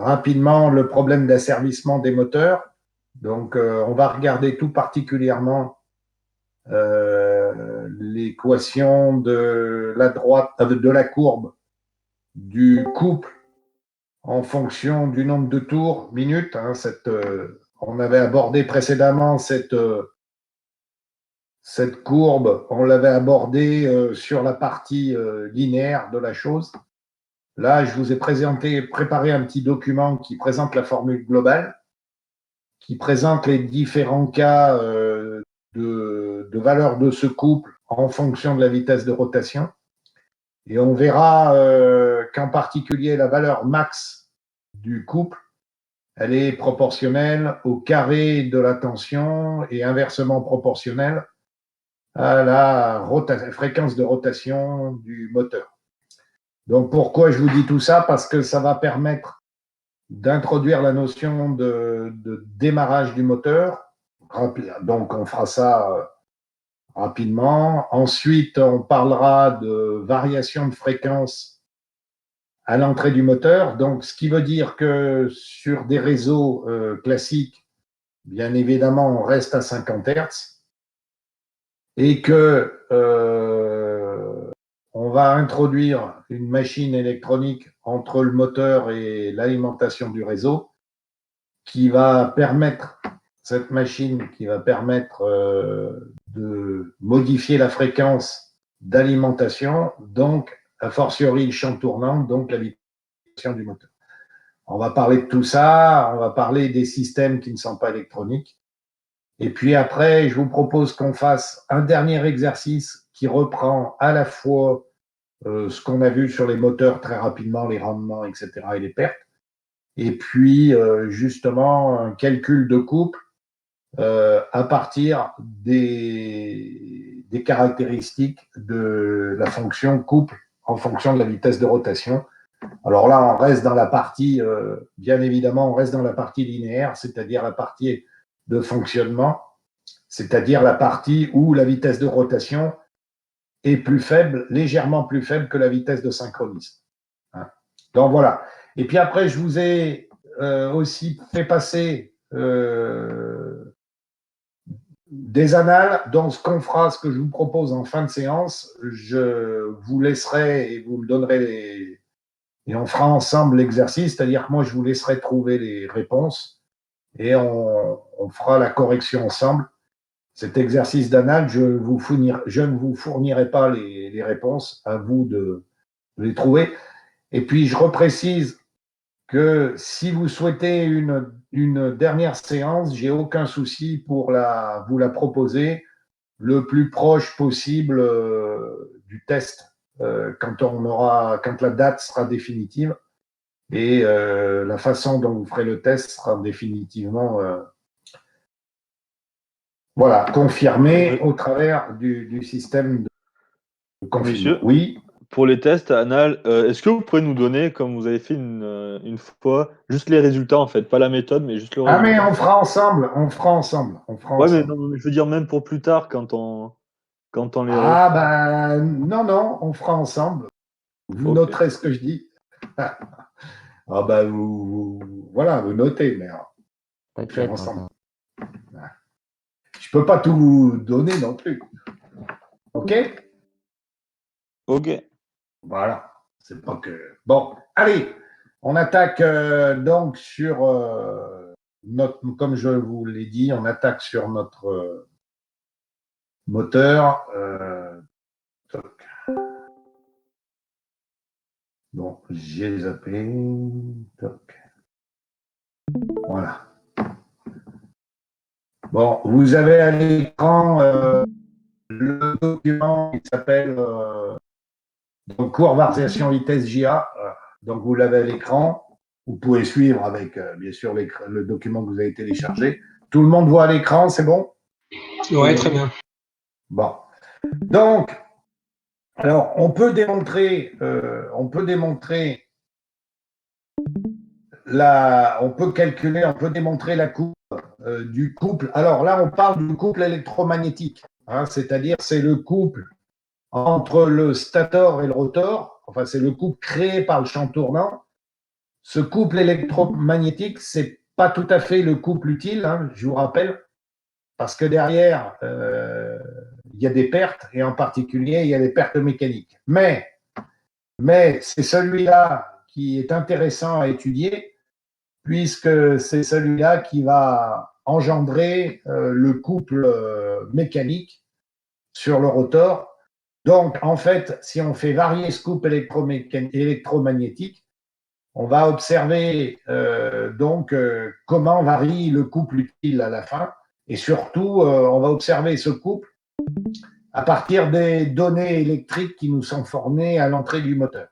rapidement le problème d'asservissement des moteurs. Donc, on va regarder tout particulièrement l'équation de la droite, de la courbe du couple en fonction du nombre de tours minutes. Hein, on avait abordé précédemment cette courbe, on l'avait abordée sur la partie linéaire de la chose. Là, je vous ai préparé un petit document qui présente la formule globale, qui présente les différents cas de valeur de ce couple en fonction de la vitesse de rotation. Et on verra qu'en particulier, la valeur max du couple, elle est proportionnelle au carré de la tension et inversement proportionnelle à la fréquence de rotation du moteur. Donc, pourquoi je vous dis tout ça? Parce que ça va permettre d'introduire la notion de démarrage du moteur. Donc, on fera ça rapidement. Ensuite, on parlera de variation de fréquence à l'entrée du moteur. Donc, ce qui veut dire que sur des réseaux classiques, bien évidemment, on reste à 50 Hz et que on va introduire une machine électronique entre le moteur et l'alimentation du réseau qui va permettre, cette machine qui va permettre de modifier la fréquence d'alimentation, donc a fortiori le champ tournant, donc la vibration du moteur. On va parler de tout ça, on va parler des systèmes qui ne sont pas électroniques. Et puis après, je vous propose qu'on fasse un dernier exercice qui reprend à la fois ce qu'on a vu sur les moteurs très rapidement, les rendements, etc., et les pertes. Et puis, justement, un calcul de couple à partir des caractéristiques de la fonction couple en fonction de la vitesse de rotation. Alors là, on reste dans la partie, bien évidemment, on reste dans la partie linéaire, c'est-à-dire la partie de fonctionnement, c'est-à-dire la partie où la vitesse de rotation est plus faible, légèrement plus faible que la vitesse de synchronisme. Hein. Donc voilà. Et puis après, je vous ai aussi fait passer des annales dans ce qu'on fera, ce que je vous propose en fin de séance. Je vous laisserai et vous me donnerez et on fera ensemble l'exercice, c'est-à-dire que moi, je vous laisserai trouver les réponses et on fera la correction ensemble. Cet exercice d'anal, je ne vous fournirai pas les réponses, à vous de les trouver. Et puis, je reprécise que si vous souhaitez une dernière séance, j'ai aucun souci pour vous la proposer le plus proche possible du test quand la date sera définitive et la façon dont vous ferez le test sera définitivement confirmée au travers du système de confinement. Monsieur, oui. Pour les tests anal, est-ce que vous pourrez nous donner, comme vous avez fait une fois, juste les résultats en fait, pas la méthode, mais juste le résultat? Ah mais on fera ensemble. Ouais, mais non, mais je veux dire même pour plus tard quand on les refait. Ah ben non, on fera ensemble. Vous noterez ce que je dis. Ah ben voilà, vous notez, mais on fait ensemble. Je peux pas tout vous donner non plus. Ok? Ok. Voilà. C'est pas que. Bon, allez, on attaque donc sur comme je vous l'ai dit, on attaque sur notre moteur. Bon, j'ai zappé. Toc. Voilà. Bon, vous avez à l'écran le document qui s'appelle cours variation vitesse JA. Donc, vous l'avez à l'écran. Vous pouvez suivre avec, bien sûr, le document que vous avez téléchargé. Tout le monde voit à l'écran, c'est bon? Oui, très bien. Bon. Donc, alors, on peut démontrer on peut calculer, on peut démontrer la courbe du couple. Alors là, on parle du couple électromagnétique, hein, c'est-à-dire c'est le couple entre le stator et le rotor, enfin c'est le couple créé par le champ tournant ce couple électromagnétique, c'est pas tout à fait le couple utile, hein, je vous rappelle, parce que derrière, il y a des pertes, et en particulier, il y a des pertes mécaniques. Mais c'est celui-là qui est intéressant à étudier, puisque c'est celui-là qui va engendrer le couple mécanique sur le rotor. Donc, en fait, si on fait varier ce couple électromagnétique, on va observer comment varie le couple utile à la fin, et surtout, on va observer ce couple à partir des données électriques qui nous sont fournies à l'entrée du moteur.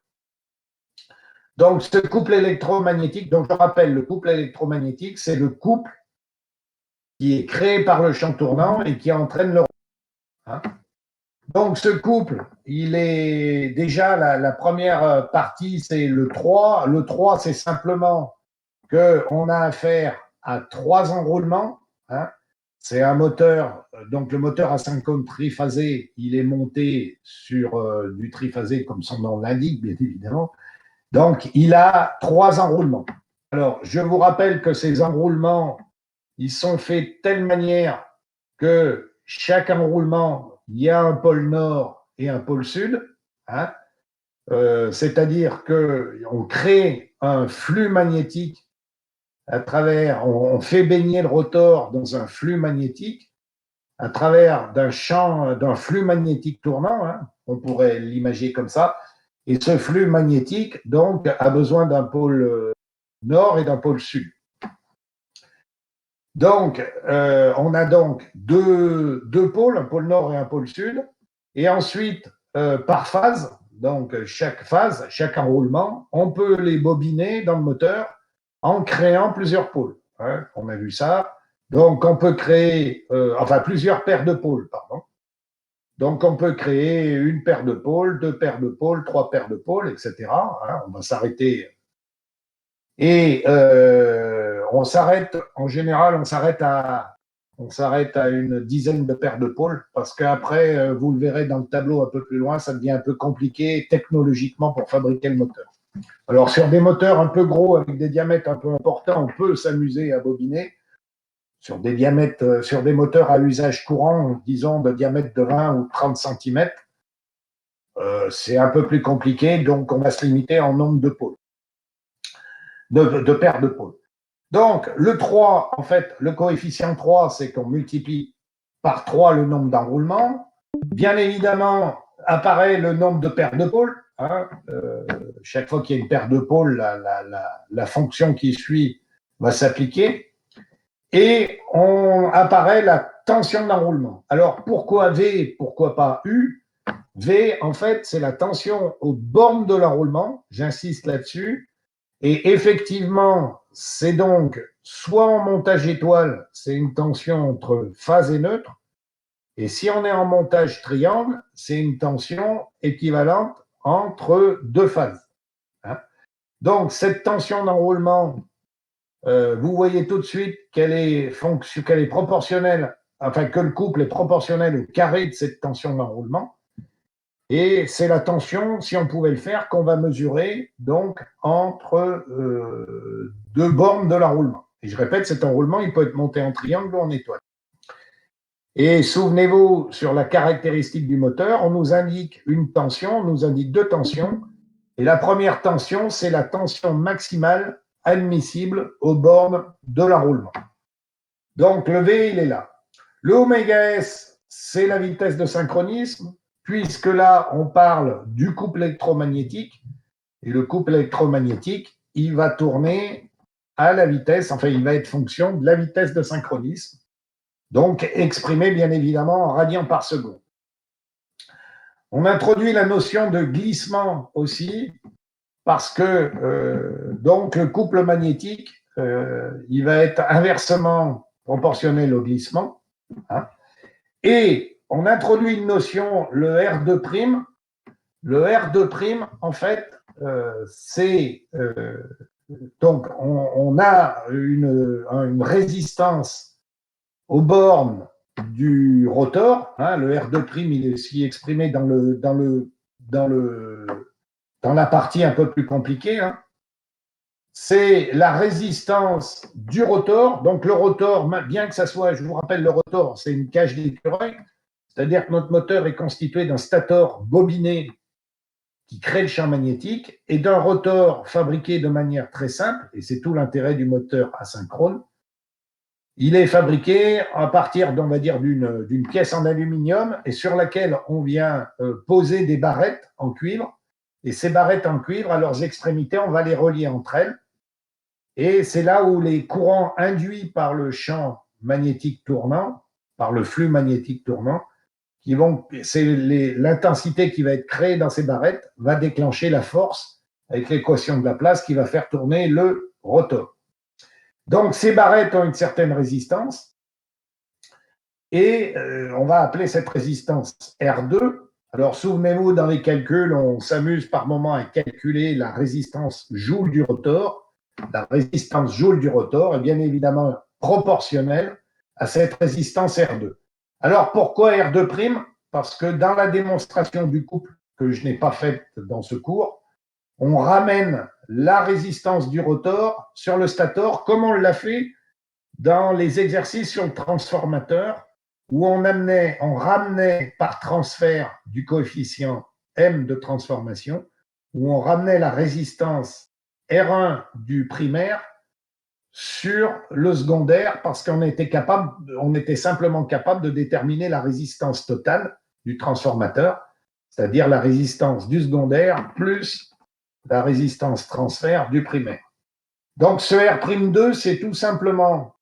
Donc, ce couple électromagnétique, donc je rappelle, le couple électromagnétique, c'est le couple qui est créé par le champ tournant et qui entraîne le rotor. Donc, ce couple, il est déjà la première partie, c'est le 3. Le 3, c'est simplement qu'on a affaire à 3 enroulements. Hein. C'est un moteur, donc le moteur à 50 triphasé, il est monté sur du triphasé, comme son nom l'indique, bien évidemment. Donc, il a 3 enroulements. Alors, je vous rappelle que ces enroulements, ils sont faits de telle manière que chaque enroulement, il y a un pôle nord et un pôle sud. Hein. C'est-à-dire qu'on crée un flux magnétique à travers, on fait baigner le rotor dans un flux magnétique à travers d'un flux magnétique tournant, hein, on pourrait l'imaginer comme ça. Et ce flux magnétique, donc, a besoin d'un pôle nord et d'un pôle sud. Donc, on a donc deux pôles, un pôle nord et un pôle sud. Et ensuite, par phase, donc chaque phase, chaque enroulement, on peut les bobiner dans le moteur en créant plusieurs pôles. Hein, on a vu ça. Donc, on peut créer, plusieurs paires de pôles, pardon. Donc, on peut créer une paire de pôles, 2 paires de pôles, 3 paires de pôles, etc. Hein, on va s'arrêter. Et on s'arrête, en général, on s'arrête à une dizaine de paires de pôles, parce qu'après, vous le verrez dans le tableau un peu plus loin, ça devient un peu compliqué technologiquement pour fabriquer le moteur. Alors, sur des moteurs un peu gros, avec des diamètres un peu importants, on peut s'amuser à bobiner. Sur des moteurs à usage courant, disons de diamètre de 20 ou 30 cm, c'est un peu plus compliqué, donc on va se limiter en nombre de pôles, de paires de pôles. Donc, le 3, en fait, le coefficient 3, c'est qu'on multiplie par 3 le nombre d'enroulements. Bien évidemment, apparaît le nombre de paires de pôles. Hein. Chaque fois qu'il y a une paire de pôles, la fonction qui suit va s'appliquer. Et apparaît la tension d'enroulement. Alors, pourquoi V, pourquoi pas U? V, en fait, c'est la tension aux bornes de l'enroulement, j'insiste là-dessus. Et effectivement, c'est donc soit en montage étoile, c'est une tension entre phase et neutre, et si on est en montage triangle, c'est une tension équivalente entre 2 phases. Hein. Donc, cette tension d'enroulement, vous voyez tout de suite qu'elle est proportionnelle, enfin que le couple est proportionnel au carré de cette tension d'enroulement. Et c'est la tension, si on pouvait le faire, qu'on va mesurer donc entre 2 bornes de l'enroulement. Et je répète, cet enroulement, il peut être monté en triangle ou en étoile. Et souvenez-vous, sur la caractéristique du moteur, on nous indique une tension, on nous indique 2 tensions. Et la première tension, c'est la tension maximale admissible aux bornes de l'enroulement. Donc, le V, il est là. Le oméga S, c'est la vitesse de synchronisme, puisque là, on parle du couple électromagnétique. Et le couple électromagnétique, il va tourner à la vitesse, enfin, il va être fonction de la vitesse de synchronisme, donc exprimé bien évidemment en radians par seconde. On introduit la notion de glissement aussi, parce que donc le couple magnétique, il va être inversement proportionnel au glissement. Hein, et on introduit une notion, le R2'. Le R2', en fait, c'est donc on a une résistance aux bornes du rotor. Hein, le R2', il est aussi exprimé dans la partie un peu plus compliquée. Hein. c'est la résistance du rotor. Donc le rotor, bien que ça soit, je vous rappelle, le rotor, c'est une cage d'écureuil, c'est-à-dire que notre moteur est constitué d'un stator bobiné qui crée le champ magnétique et d'un rotor fabriqué de manière très simple, et c'est tout l'intérêt du moteur asynchrone. Il est fabriqué à partir, on va dire, d'une pièce en aluminium et sur laquelle on vient poser des barrettes en cuivre. Et ces barrettes en cuivre, à leurs extrémités, on va les relier entre elles. Et c'est là où les courants induits par le champ magnétique tournant, par le flux magnétique tournant, c'est l'intensité qui va être créée dans ces barrettes va déclencher la force avec l'équation de Laplace qui va faire tourner le rotor. Donc, ces barrettes ont une certaine résistance et on va appeler cette résistance R2. Alors, souvenez-vous, dans les calculs, on s'amuse par moment à calculer la résistance joule du rotor. La résistance joule du rotor est bien évidemment proportionnelle à cette résistance R2. Alors, pourquoi R2'? Parce que dans la démonstration du couple que je n'ai pas faite dans ce cours, on ramène la résistance du rotor sur le stator, comme on l'a fait dans les exercices sur le transformateur, où on ramenait par transfert du coefficient M de transformation, où on ramenait la résistance R1 du primaire sur le secondaire parce qu'on était simplement capable de déterminer la résistance totale du transformateur, c'est-à-dire la résistance du secondaire plus la résistance transfert du primaire. Donc ce R'2, c'est tout simplement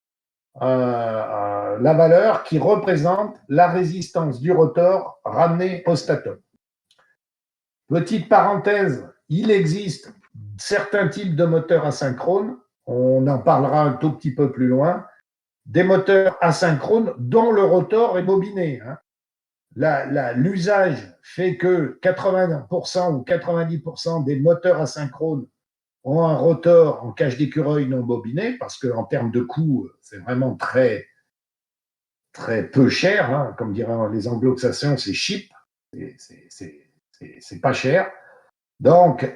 la valeur qui représente la résistance du rotor ramenée au stator. Petite parenthèse, il existe certains types de moteurs asynchrones, on en parlera un tout petit peu plus loin, des moteurs asynchrones dont le rotor est bobiné. L'usage fait que 80% ou 90% des moteurs asynchrones ont un rotor en cage d'écureuil non bobiné, parce qu'en termes de coût, c'est vraiment très, très peu cher. Comme diraient les anglo-saxons, c'est cheap, c'est pas cher. Donc,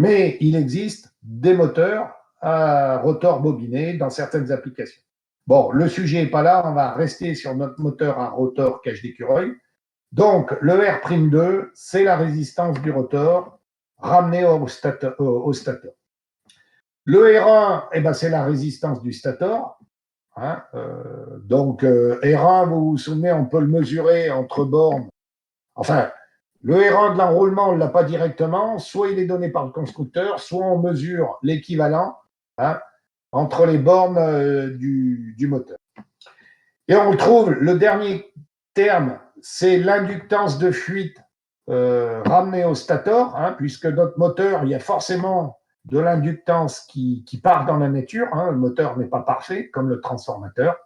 mais il existe des moteurs à rotor bobiné dans certaines applications. Bon, le sujet n'est pas là, on va rester sur notre moteur à rotor cage d'écureuil. Donc, le R'2, c'est la résistance du rotor ramenée au stator. Le R1, c'est la résistance du stator. Donc, R1, vous vous souvenez, on peut le mesurer entre bornes. Enfin, le R1 de l'enroulement, on ne l'a pas directement. Soit il est donné par le constructeur, soit on mesure l'équivalent entre les bornes du moteur. Et on trouve le dernier terme, c'est l'inductance de fuite ramenée au stator, puisque notre moteur, il y a forcément de l'inductance qui part dans la nature. Le moteur n'est pas parfait, comme le transformateur.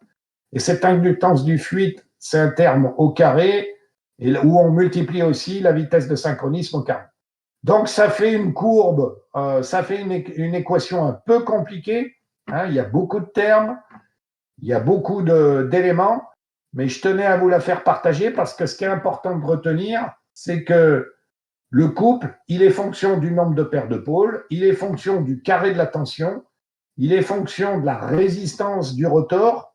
Et cette inductance du fuite, c'est un terme au carré, où on multiplie aussi la vitesse de synchronisme au carré. Donc, ça fait une courbe, ça fait une équation un peu compliquée. Il y a beaucoup de termes, il y a beaucoup d'éléments, mais je tenais à vous la faire partager parce que ce qui est important de retenir, c'est que le couple, il est fonction du nombre de paires de pôles, il est fonction du carré de la tension, il est fonction de la résistance du rotor,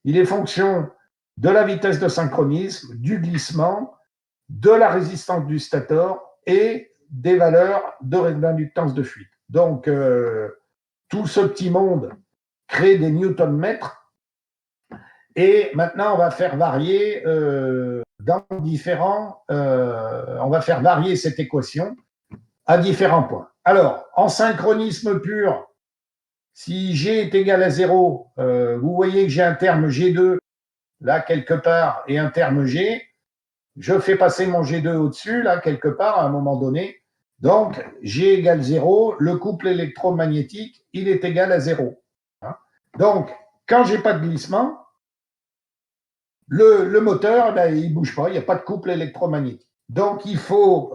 il est fonction de la vitesse de synchronisme, du glissement, de la résistance du stator et des valeurs d'inductance de fuite. Donc, tout ce petit monde crée des newton-mètres. Et maintenant, on va faire varier on va faire varier cette équation à différents points. Alors, en synchronisme pur, si G est égal à 0, vous voyez que j'ai un terme G2 là quelque part et un terme G. Je fais passer mon G2 au-dessus, là quelque part à un moment donné. Donc, G égale 0, le couple électromagnétique, il est égal à 0. Donc, quand je n'ai pas de glissement, le moteur, il ne bouge pas, il n'y a pas de couple électromagnétique. Donc, il faut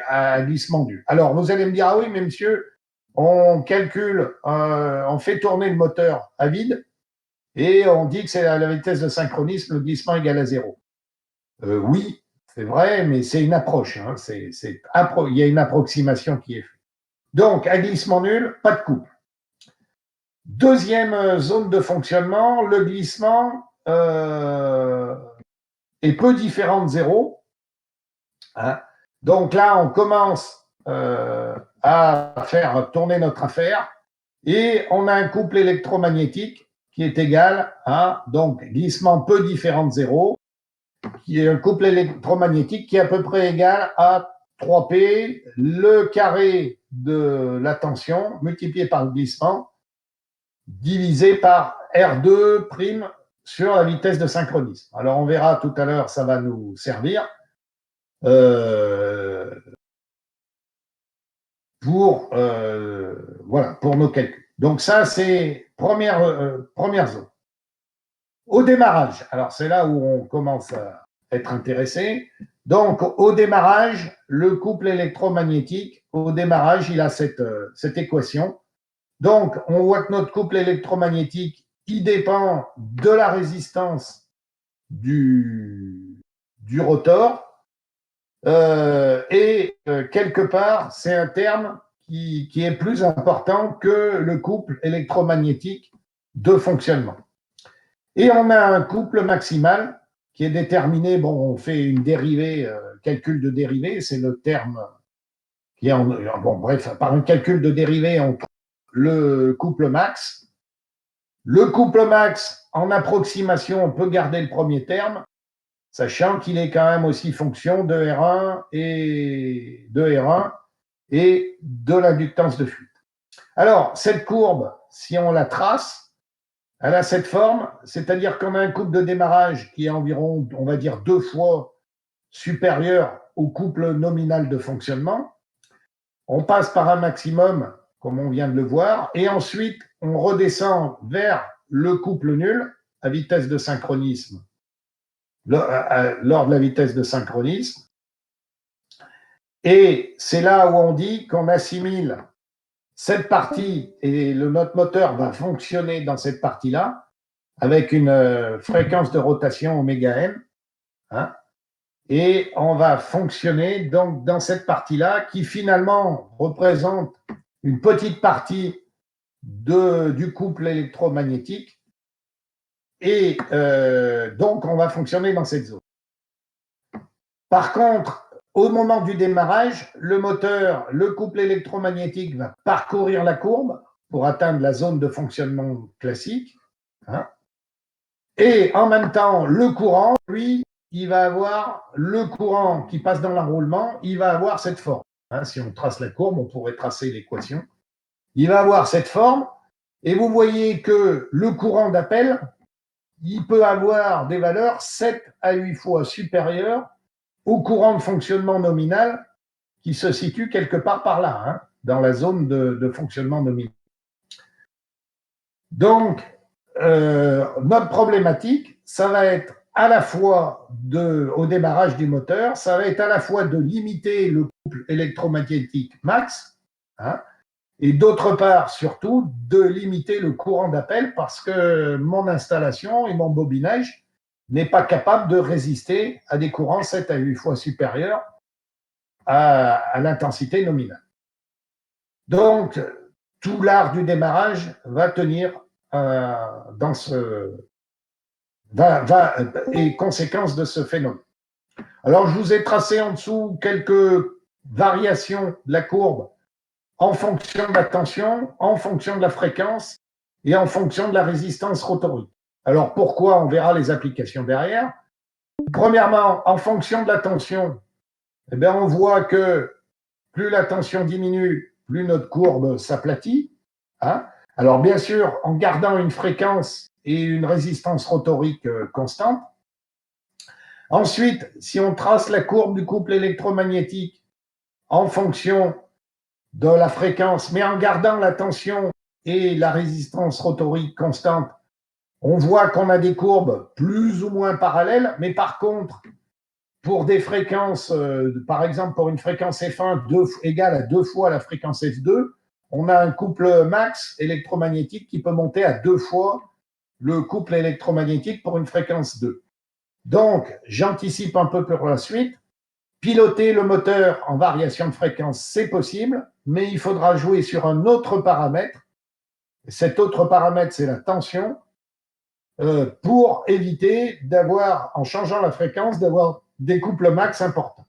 un glissement dû. Alors, vous allez me dire, ah oui, mais monsieur, on calcule, on fait tourner le moteur à vide et on dit que c'est à la vitesse de synchronisme, le glissement égal à 0. Oui, c'est vrai, mais c'est une approche. Il y a une approximation qui est faite. Donc, à glissement nul, pas de couple. Deuxième zone de fonctionnement, le glissement est peu différent de zéro. Hein. Donc là, on commence à faire tourner notre affaire et on a un couple électromagnétique qui est égal à, donc, glissement peu différent de zéro, qui est un couple électromagnétique qui est à peu près égal à 3P, le carré de la tension multiplié par le glissement, divisé par R2' sur la vitesse de synchronisme. Alors, on verra tout à l'heure, ça va nous servir pour nos calculs. Donc, ça, c'est première zone. Au démarrage, alors c'est là où on commence à être intéressé. Donc, au démarrage, le couple électromagnétique, au démarrage, il a cette équation. Donc, on voit que notre couple électromagnétique, il dépend de la résistance du rotor. Quelque part, c'est un terme qui est plus important que le couple électromagnétique de fonctionnement. Et on a un couple maximal qui est déterminé, bon, on fait une dérivée, calcul de dérivée, c'est le terme qui est par un calcul de dérivée, on trouve le couple max. Le couple max, en approximation, on peut garder le premier terme, sachant qu'il est quand même aussi fonction de R1 et de l'inductance de fuite. Alors, cette courbe, si on la trace, elle a cette forme, c'est-à-dire qu'on a un couple de démarrage qui est environ, on va dire, 2 fois supérieur au couple nominal de fonctionnement. On passe par un maximum, comme on vient de le voir, et ensuite, on redescend vers le couple nul à vitesse de synchronisme, lors de la vitesse de synchronisme. Et c'est là où on dit qu'on assimile cette partie, et notre moteur va fonctionner dans cette partie-là, avec une fréquence de rotation ω-m, hein, et on va fonctionner donc dans cette partie-là qui finalement représente une petite partie du couple électromagnétique, et donc on va fonctionner dans cette zone. Par contre, au moment du démarrage, le moteur, le couple électromagnétique va parcourir la courbe pour atteindre la zone de fonctionnement classique. Hein. Et en même temps, le courant, lui, il va avoir le courant qui passe dans l'enroulement, il va avoir cette forme. Hein, si on trace la courbe, on pourrait tracer l'équation. Il va avoir cette forme, et vous voyez que le courant d'appel, il peut avoir des valeurs 7 à 8 fois supérieures au courant de fonctionnement nominal qui se situe quelque part par là, hein, dans la zone de fonctionnement nominal. Donc, notre problématique, ça va être à la fois au démarrage du moteur, ça va être à la fois de limiter le couple électromagnétique max, hein, et d'autre part, surtout, de limiter le courant d'appel parce que mon installation et mon bobinage n'est pas capable de résister à des courants 7 à 8 fois supérieurs à l'intensité nominale. Donc, tout l'art du démarrage va tenir est conséquence de ce phénomène. Alors, je vous ai tracé en dessous quelques variations de la courbe en fonction de la tension, en fonction de la fréquence et en fonction de la résistance rotorique. Alors, pourquoi? On verra les applications derrière. Premièrement, en fonction de la tension, eh bien, on voit que plus la tension diminue, plus notre courbe s'aplatit. Hein. Alors, bien sûr, en gardant une fréquence et une résistance rotorique constante. Ensuite, si on trace la courbe du couple électromagnétique en fonction de la fréquence, mais en gardant la tension et la résistance rotorique constante, on voit qu'on a des courbes plus ou moins parallèles, mais par contre, pour des fréquences, par exemple pour une fréquence F1 égale à 2 fois la fréquence F2, on a un couple max électromagnétique qui peut monter à 2 fois le couple électromagnétique pour une fréquence 2. Donc, j'anticipe un peu pour la suite. Piloter le moteur en variation de fréquence, c'est possible, mais il faudra jouer sur un autre paramètre. Cet autre paramètre, c'est la tension, pour éviter d'avoir, en changeant la fréquence, d'avoir des couples max importants.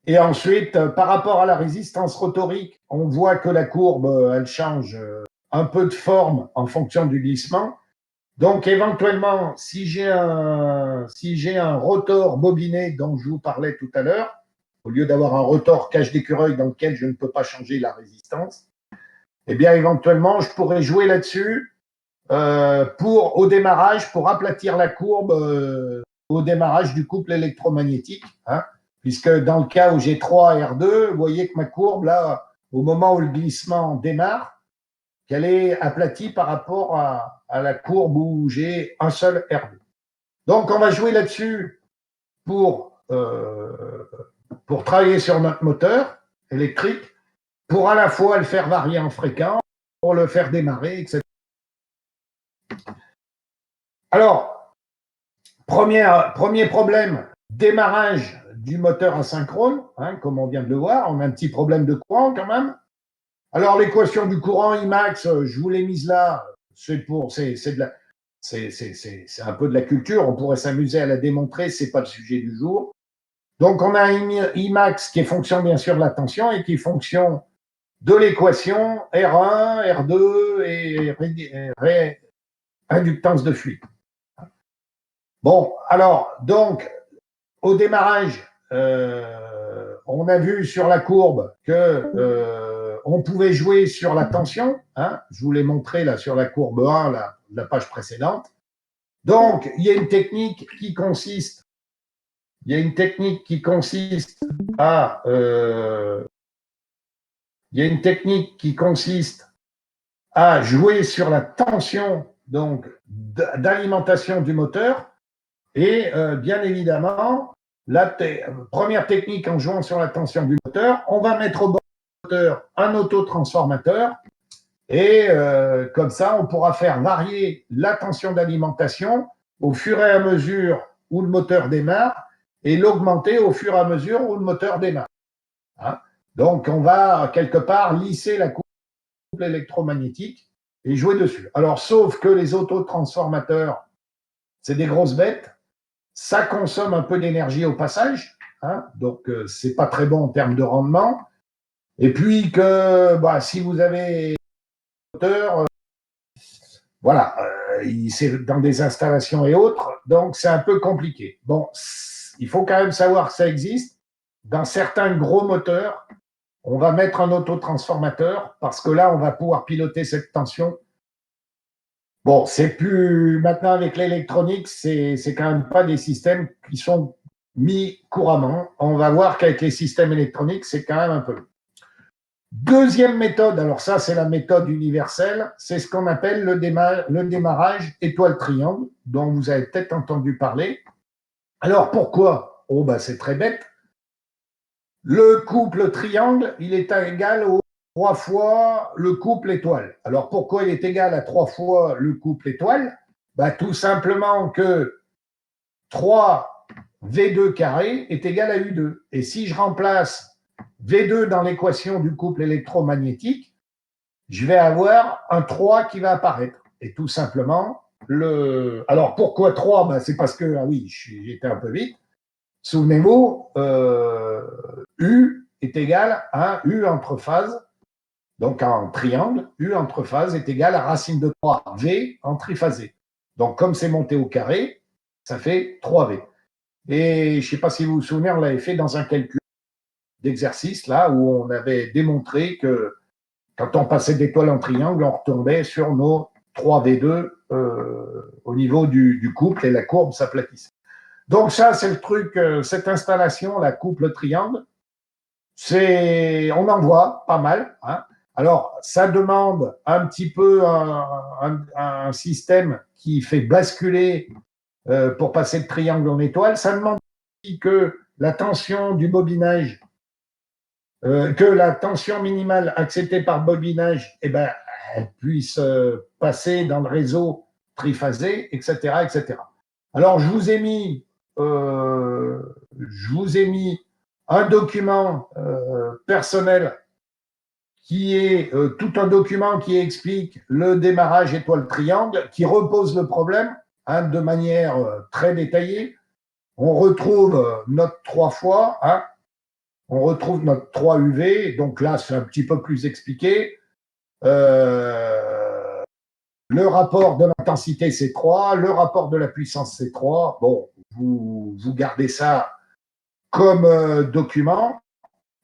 Et ensuite, par rapport à la résistance rotorique, on voit que la courbe, elle change un peu de forme en fonction du glissement. Donc, éventuellement, si j'ai un rotor bobiné dont je vous parlais tout à l'heure, au lieu d'avoir un rotor cage d'écureuil dans lequel je ne peux pas changer la résistance, eh bien, éventuellement, je pourrais jouer là-dessus au démarrage, pour aplatir la courbe au démarrage du couple électromagnétique, hein, puisque dans le cas où j'ai 3 R2, vous voyez que ma courbe, là, au moment où le glissement démarre, qu'elle est aplatie par rapport à la courbe où j'ai un seul R2. Donc, on va jouer là-dessus pour travailler sur notre moteur électrique, pour à la fois le faire varier en fréquence, pour le faire démarrer, etc. Alors, premier problème, démarrage du moteur asynchrone, hein, comme on vient de le voir, on a un petit problème de courant quand même. Alors, l'équation du courant Imax, je vous l'ai mise là, c'est un peu de la culture, on pourrait s'amuser à la démontrer, c'est pas le sujet du jour. Donc, on a un Imax qui est fonction bien sûr de la tension et qui est fonction de l'équation R1, R2 et inductance de fuite. Bon, alors, donc, au démarrage, on a vu sur la courbe que on pouvait jouer sur la tension. Hein, je vous l'ai montré là sur la courbe 1, la page précédente. Donc, il y a une technique qui consiste à jouer sur la tension donc d'alimentation du moteur. Et bien évidemment, la première technique, en jouant sur la tension du moteur, on va mettre au bord du moteur un autotransformateur et comme ça, on pourra faire varier la tension d'alimentation au fur et à mesure où le moteur démarre et l'augmenter au fur et à mesure où le moteur démarre. Hein, donc, on va quelque part lisser la couple électromagnétique et jouer dessus. Alors, sauf que les autotransformateurs, c'est des grosses bêtes. Ça consomme un peu d'énergie au passage, hein, donc c'est pas très bon en termes de rendement. Et puis que si vous avez un moteur, voilà, c'est dans des installations et autres, donc c'est un peu compliqué. Bon, il faut quand même savoir que ça existe. Dans certains gros moteurs, on va mettre un autotransformateur parce que là, on va pouvoir piloter cette tension. Bon, c'est plus maintenant avec l'électronique, c'est quand même pas des systèmes qui sont mis couramment. On va voir qu'avec les systèmes électroniques, c'est quand même un peu. Deuxième méthode, alors ça c'est la méthode universelle, c'est ce qu'on appelle le démarrage étoile-triangle, dont vous avez peut-être entendu parler. Alors pourquoi? Oh c'est très bête. Le couple triangle, il est égal au 3 fois le couple étoile. Alors, pourquoi il est égal à 3 fois le couple étoile? Tout simplement que 3 V2 carré est égal à U2. Et si je remplace V2 dans l'équation du couple électromagnétique, je vais avoir un 3 qui va apparaître. Et tout simplement, alors pourquoi 3? C'est parce que, j'étais un peu vite. Souvenez-vous, U est égal à U entre phases. Donc, en triangle, U entre phases est égal à racine de 3 V en triphasé. Donc, comme c'est monté au carré, ça fait 3V. Et je ne sais pas si vous vous souvenez, on l'avait fait dans un calcul d'exercice, là, où on avait démontré que quand on passait d'étoile en triangle, on retombait sur nos 3V2 au niveau du couple et la courbe s'aplatissait. Donc, ça, c'est le truc, cette installation, la couple triangle, on en voit pas mal, hein. Alors, ça demande un petit peu un système qui fait basculer pour passer de triangle en étoile. Ça demande aussi que la tension du bobinage, que la tension minimale acceptée par bobinage, elle puisse passer dans le réseau triphasé, etc., etc. Alors, je vous ai mis je vous ai mis un document personnel qui est tout un document qui explique le démarrage étoile triangle, qui repose le problème de manière très détaillée. On retrouve notre 3 fois, on retrouve notre 3 UV, donc là c'est un petit peu plus expliqué. Le rapport de l'intensité C3, le rapport de la puissance C3, bon, vous gardez ça comme document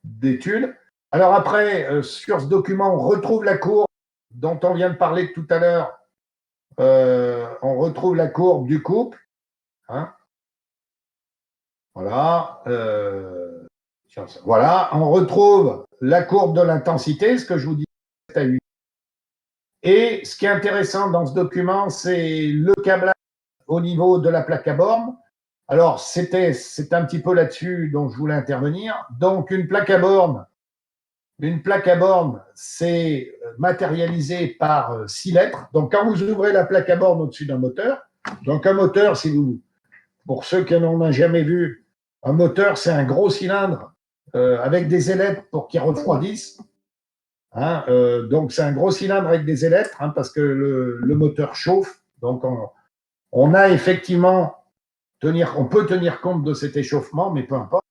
d'étude. Alors après, sur ce document, on retrouve la courbe dont on vient de parler tout à l'heure. On retrouve la courbe du couple. Voilà. Voilà. On retrouve la courbe de l'intensité, ce que je vous dis. Et ce qui est intéressant dans ce document, c'est le câblage au niveau de la plaque à borne. Alors, c'est un petit peu là-dessus dont je voulais intervenir. Donc, une plaque à borne, c'est matérialisé par 6 lettres. Donc, quand vous ouvrez la plaque à borne au-dessus d'un moteur, donc un moteur, pour ceux qui n'en ont jamais vu, un moteur, c'est un gros cylindre avec des ailettes pour qu'il refroidisse. Donc, c'est un gros cylindre avec des ailettes parce que le moteur chauffe. Donc, on a effectivement on peut tenir compte de cet échauffement, mais peu importe.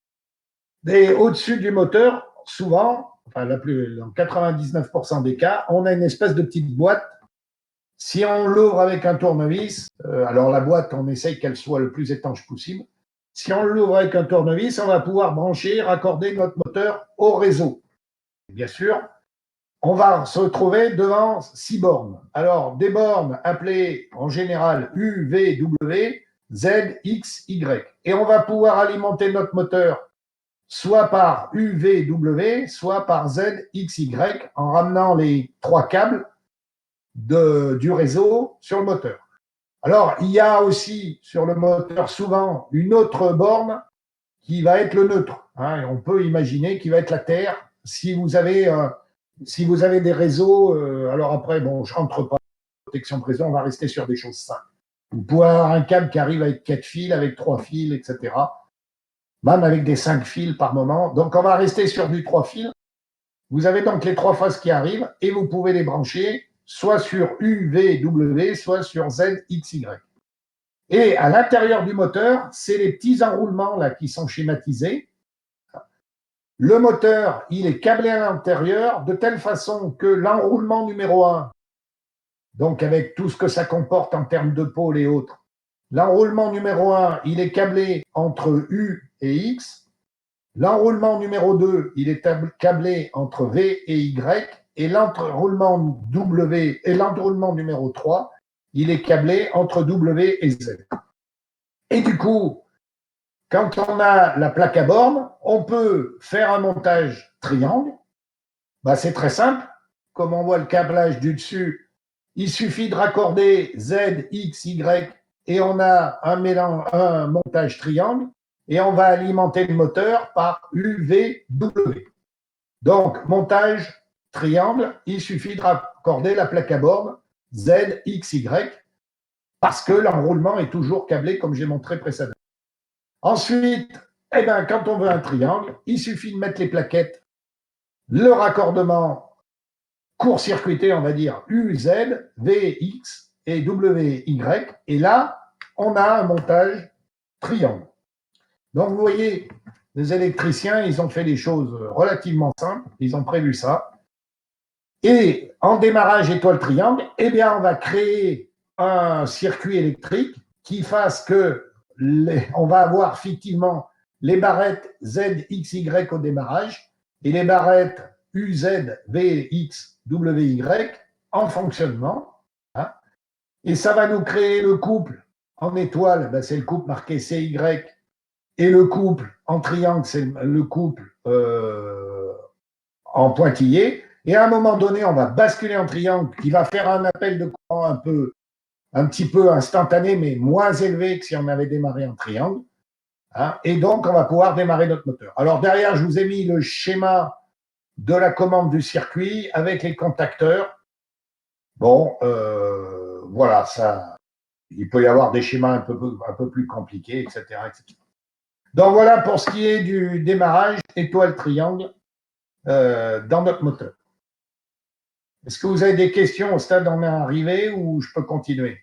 Et au-dessus du moteur, souvent, dans 99% des cas, on a une espèce de petite boîte. Si on l'ouvre avec un tournevis, alors la boîte, on essaye qu'elle soit le plus étanche possible. Si on l'ouvre avec un tournevis, on va pouvoir brancher, raccorder notre moteur au réseau. Bien sûr, on va se retrouver devant 6 bornes. Alors, des bornes appelées en général U, V, W, Z, X, Y. Et on va pouvoir alimenter notre moteur soit par U, V, W, soit par Z, X, Y, en ramenant les 3 câbles du réseau sur le moteur. Alors, il y a aussi sur le moteur souvent une autre borne qui va être le neutre. On peut imaginer qu'il va être la Terre. Si vous avez des réseaux, alors après, bon, je ne rentre pas en protection de réseau, on va rester sur des choses simples. Vous pouvez avoir un câble qui arrive avec 4 fils, avec 3 fils, etc. Même avec des 5 fils par moment. Donc, on va rester sur du 3 fils. Vous avez donc les 3 phases qui arrivent et vous pouvez les brancher soit sur U, V, W, soit sur Z, X, Y. Et à l'intérieur du moteur, c'est les petits enroulements là qui sont schématisés. Le moteur, il est câblé à l'intérieur de telle façon que l'enroulement numéro 1, donc avec tout ce que ça comporte en termes de pôles et autres, l'enroulement numéro 1, il est câblé entre U et X. L'enroulement numéro 2, il est câblé entre V et Y. Et l'enroulement W et l'enroulement numéro 3, il est câblé entre W et Z. Et du coup, quand on a la plaque à borne, on peut faire un montage triangle. C'est très simple. Comme on voit le câblage du dessus, il suffit de raccorder Z, X, Y et on a un montage triangle et on va alimenter le moteur par U, V, W. Donc, montage triangle, il suffit de raccorder la plaque à borne Z, X, Y parce que l'enroulement est toujours câblé comme j'ai montré précédemment. Ensuite, quand on veut un triangle, il suffit de mettre les plaquettes, le raccordement court-circuité, on va dire UZ, VX et WY, et là, on a un montage triangle. Donc, vous voyez, les électriciens, ils ont fait des choses relativement simples, ils ont prévu ça. Et en démarrage étoile-triangle, on va créer un circuit électrique qui fasse que on va avoir effectivement les barrettes Z, X, Y au démarrage et les barrettes UZ, V, X, W, Y en fonctionnement. Et ça va nous créer le couple en étoile, c'est le couple marqué CY, et le couple en triangle, c'est le couple en pointillé. Et à un moment donné, on va basculer en triangle qui va faire un appel de courant un petit peu instantané, mais moins élevé que si on avait démarré en triangle. Et donc, on va pouvoir démarrer notre moteur. Alors, derrière, je vous ai mis le schéma de la commande du circuit avec les contacteurs. Bon, voilà, ça, il peut y avoir des schémas un peu plus compliqués, etc., etc. Donc voilà pour ce qui est du démarrage étoile-triangle dans notre moteur. Est-ce que vous avez des questions au stade où on est arrivé ou je peux continuer?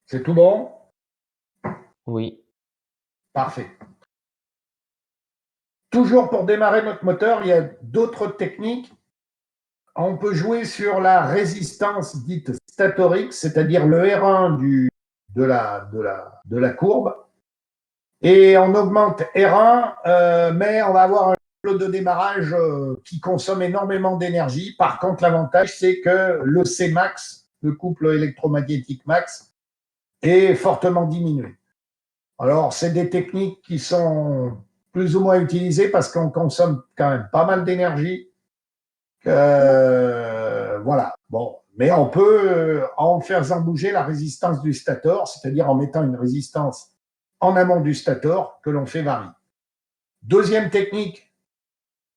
C'est tout bon? Oui. Parfait. Toujours pour démarrer notre moteur, il y a d'autres techniques. On peut jouer sur la résistance dite statorique, c'est-à-dire le R1 de la courbe. Et on augmente R1, mais on va avoir un flot de démarrage qui consomme énormément d'énergie. Par contre, l'avantage, c'est que le Cmax, le couple électromagnétique max, est fortement diminué. Alors, c'est des techniques qui sont plus ou moins utilisées parce qu'on consomme quand même pas mal d'énergie. Voilà. Bon, mais on peut en faisant bouger la résistance du stator, c'est-à-dire en mettant une résistance en amont du stator que l'on fait varier. Deuxième technique,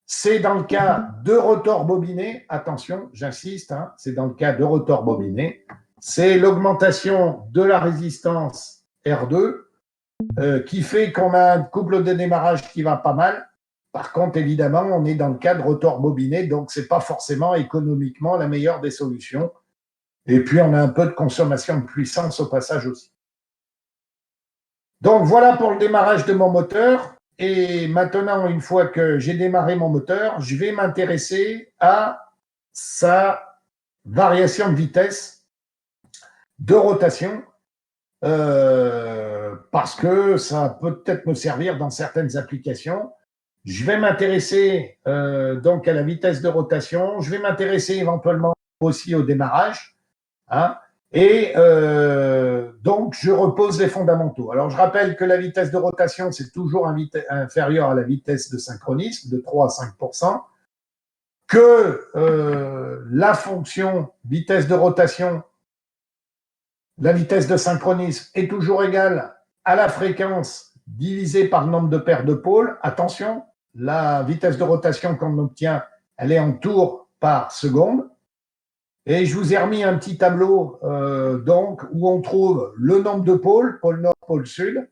c'est dans le cas de rotor bobiné. Attention, j'insiste, hein, c'est dans le cas de rotor bobiné. C'est l'augmentation de la résistance R2 qui fait qu'on a un couple de démarrage qui va pas mal. Par contre, évidemment, on est dans le cas de rotor bobiné, donc ce n'est pas forcément économiquement la meilleure des solutions. Et puis, on a un peu de consommation de puissance au passage aussi. Donc, voilà pour le démarrage de mon moteur. Et maintenant, une fois que j'ai démarré mon moteur, je vais m'intéresser à sa variation de vitesse de rotation parce que ça peut peut-être me servir dans certaines applications. Je vais m'intéresser donc à la vitesse de rotation. Je vais m'intéresser éventuellement aussi au démarrage. Hein, et donc, je repose les fondamentaux. Alors, je rappelle que la vitesse de rotation, c'est toujours inférieur à la vitesse de synchronisme, de 3 à 5%, que la fonction vitesse de rotation, la vitesse de synchronisme est toujours égale à la fréquence divisée par le nombre de paires de pôles. Attention, la vitesse de rotation qu'on obtient, elle est en tours par seconde. Et je vous ai remis un petit tableau donc, où on trouve le nombre de pôles, pôle nord, pôle sud,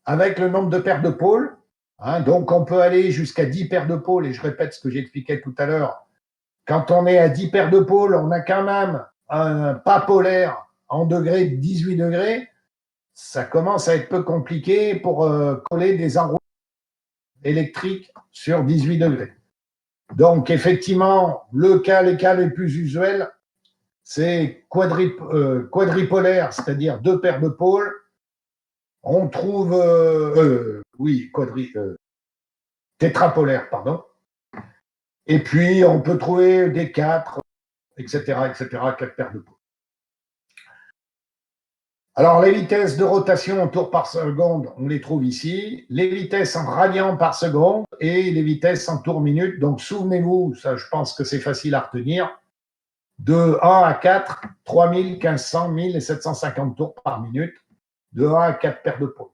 avec le nombre de paires de pôles. Hein, donc, on peut aller jusqu'à 10 paires de pôles. Et je répète ce que j'expliquais tout à l'heure. Quand on est à 10 paires de pôles, on a quand même un pas polaire en degrés de 18 degrés. Ça commence à être peu compliqué pour coller des enroulements électriques sur 18 degrés. Donc, effectivement, les cas les plus usuels, c'est quadripolaire, c'est-à-dire 2 paires de pôles. On trouve, tétrapolaire, pardon. Et puis, on peut trouver des 4, etc., 4 paires de pôles. Alors, les vitesses de rotation en tours par seconde, on les trouve ici. Les vitesses en radians par seconde et les vitesses en tours minute. Donc, souvenez-vous, ça, je pense que c'est facile à retenir. De 1 à 4, 3000, 1500, 1000 et 750 tours par minute. De 1 à 4 paires de pôles.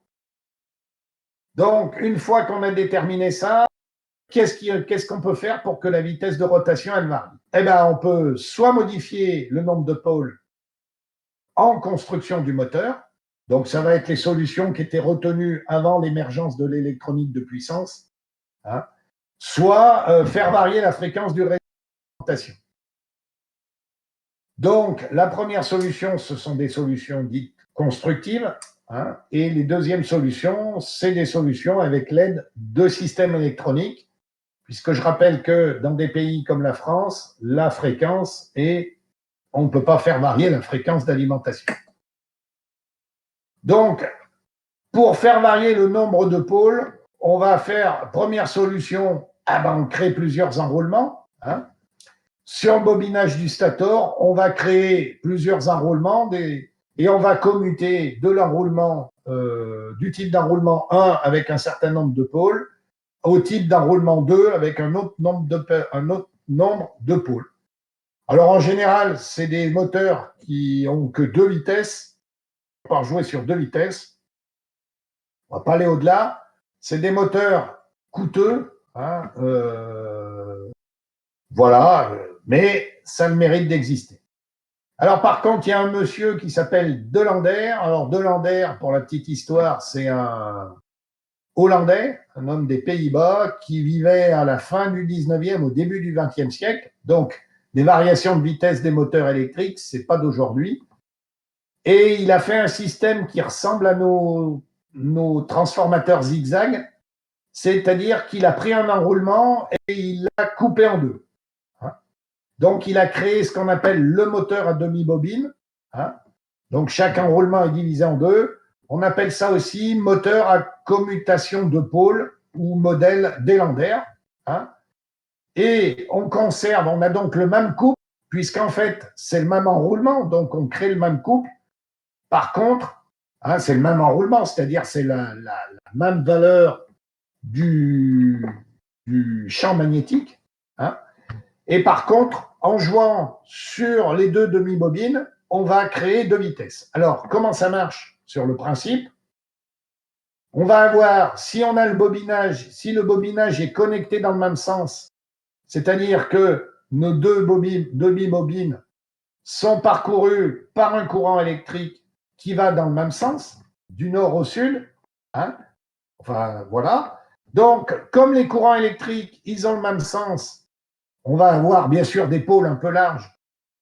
Donc, une fois qu'on a déterminé ça, qu'est-ce qu'on peut faire pour que la vitesse de rotation, elle varie? Eh bien, on peut soit modifier le nombre de pôles en construction du moteur. Donc, ça va être les solutions qui étaient retenues avant l'émergence de l'électronique de puissance. Hein, soit faire varier la fréquence du réseau d'alimentation. Donc, la première solution, ce sont des solutions dites constructives. Hein, et les deuxièmes solutions, c'est des solutions avec l'aide de systèmes électroniques, puisque je rappelle que dans des pays comme la France, la fréquence est, on ne peut pas faire varier la fréquence d'alimentation. Donc, pour faire varier le nombre de pôles, on va faire, première solution, on crée plusieurs enroulements. Hein. Sur le bobinage du stator, on va créer plusieurs enroulements et on va commuter de l'enroulement, du type d'enroulement 1 avec un certain nombre de pôles au type d'enroulement 2 avec un autre nombre de pôles. Alors en général, c'est des moteurs qui ont que 2 vitesses, on va jouer sur 2 vitesses. On ne va pas aller au-delà. C'est des moteurs coûteux, hein, voilà, mais ça a le mérite d'exister. Alors par contre, il y a un monsieur qui s'appelle Delander. Alors Delander, pour la petite histoire, c'est un Hollandais, un homme des Pays-Bas, qui vivait à la fin du 19e, au début du 20e siècle. Donc, des variations de vitesse des moteurs électriques, c'est pas d'aujourd'hui. Et il a fait un système qui ressemble à nos transformateurs zigzag, c'est-à-dire qu'il a pris un enroulement et il l'a coupé en deux. Donc, il a créé ce qu'on appelle le moteur à demi-bobine. Donc, chaque enroulement est divisé en deux. On appelle ça aussi moteur à commutation de pôle ou modèle Delander. Et on conserve, on a donc le même couple, puisqu'en fait, c'est le même enroulement, donc on crée le même couple. Par contre, c'est le même enroulement, c'est-à-dire c'est la même valeur du champ magnétique. Et par contre, en jouant sur les deux demi-bobines, on va créer deux vitesses. Alors, comment ça marche sur le principe? On va avoir, si on a le bobinage, si le bobinage est connecté dans le même sens, c'est-à-dire que nos deux demi-bobines sont parcourues par un courant électrique qui va dans le même sens, du nord au sud. Enfin, voilà. Donc, comme les courants électriques, ils ont le même sens, on va avoir bien sûr des pôles un peu larges.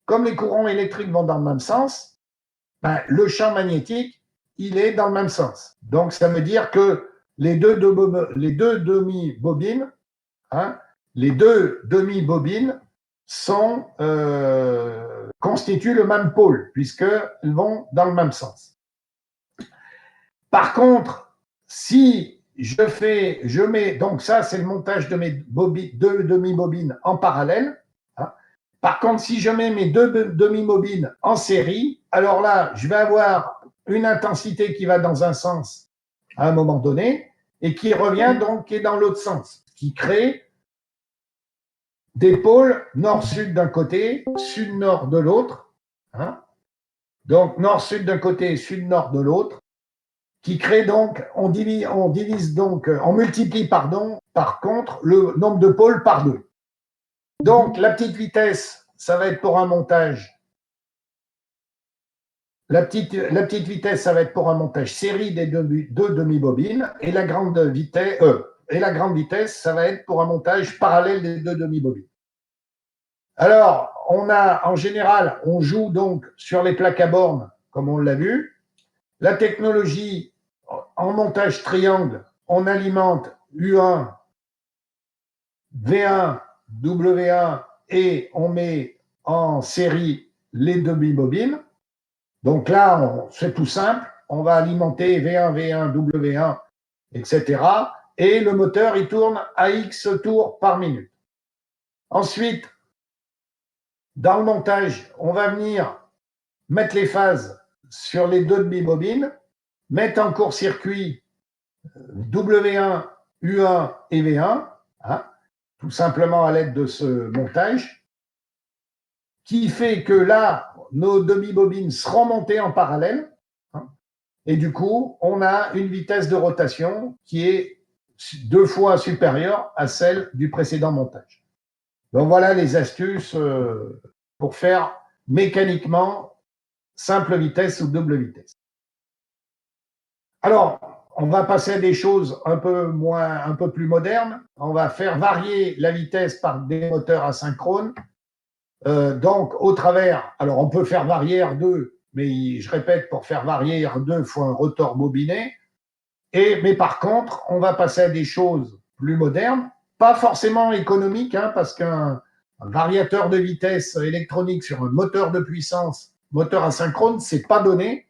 Comme les courants électriques vont dans le même sens, le champ magnétique, il est dans le même sens. Donc, ça veut dire que les deux demi-bobines, constituent le même pôle, puisqu'elles vont dans le même sens. Par contre, si je mets, donc ça, c'est le montage de mes deux demi-bobines en parallèle. Par contre, si je mets mes deux demi-bobines en série, alors là, je vais avoir une intensité qui va dans un sens à un moment donné et qui revient donc qui est dans l'autre sens, qui crée des pôles nord-sud d'un côté, sud-nord de l'autre. Donc nord-sud d'un côté, sud-nord de l'autre, qui crée donc, on multiplie par contre le nombre de pôles par deux. Donc la petite vitesse, ça va être pour un montage. La petite vitesse, ça va être pour un montage série des deux demi-bobines, et la grande vitesse, ça va être pour un montage parallèle des deux demi-bobines. Alors, en général, on joue donc sur les plaques à bornes, comme on l'a vu. La technologie, en montage triangle, on alimente U1, V1, W1 et on met en série les demi-bobines. Donc là, c'est tout simple. On va alimenter V1, V1, W1, etc. Et le moteur, il tourne à X tours par minute. Ensuite, dans le montage, on va venir mettre les phases sur les deux demi-bobines, mettre en court-circuit W1, U1 et V1, tout simplement à l'aide de ce montage, qui fait que là, nos demi-bobines seront montées en parallèle, et du coup, on a une vitesse de rotation qui est 2 fois supérieure à celle du précédent montage. Donc voilà les astuces pour faire mécaniquement simple vitesse ou double vitesse. Alors, on va passer à des choses un peu plus modernes. On va faire varier la vitesse par des moteurs asynchrones. Donc, au travers, alors on peut faire varier R2, mais je répète, pour faire varier R2, il faut un rotor bobiné. Mais par contre, on va passer à des choses plus modernes, pas forcément économiques, parce qu'un variateur de vitesse électronique sur un moteur de puissance, moteur asynchrone, c'est pas donné.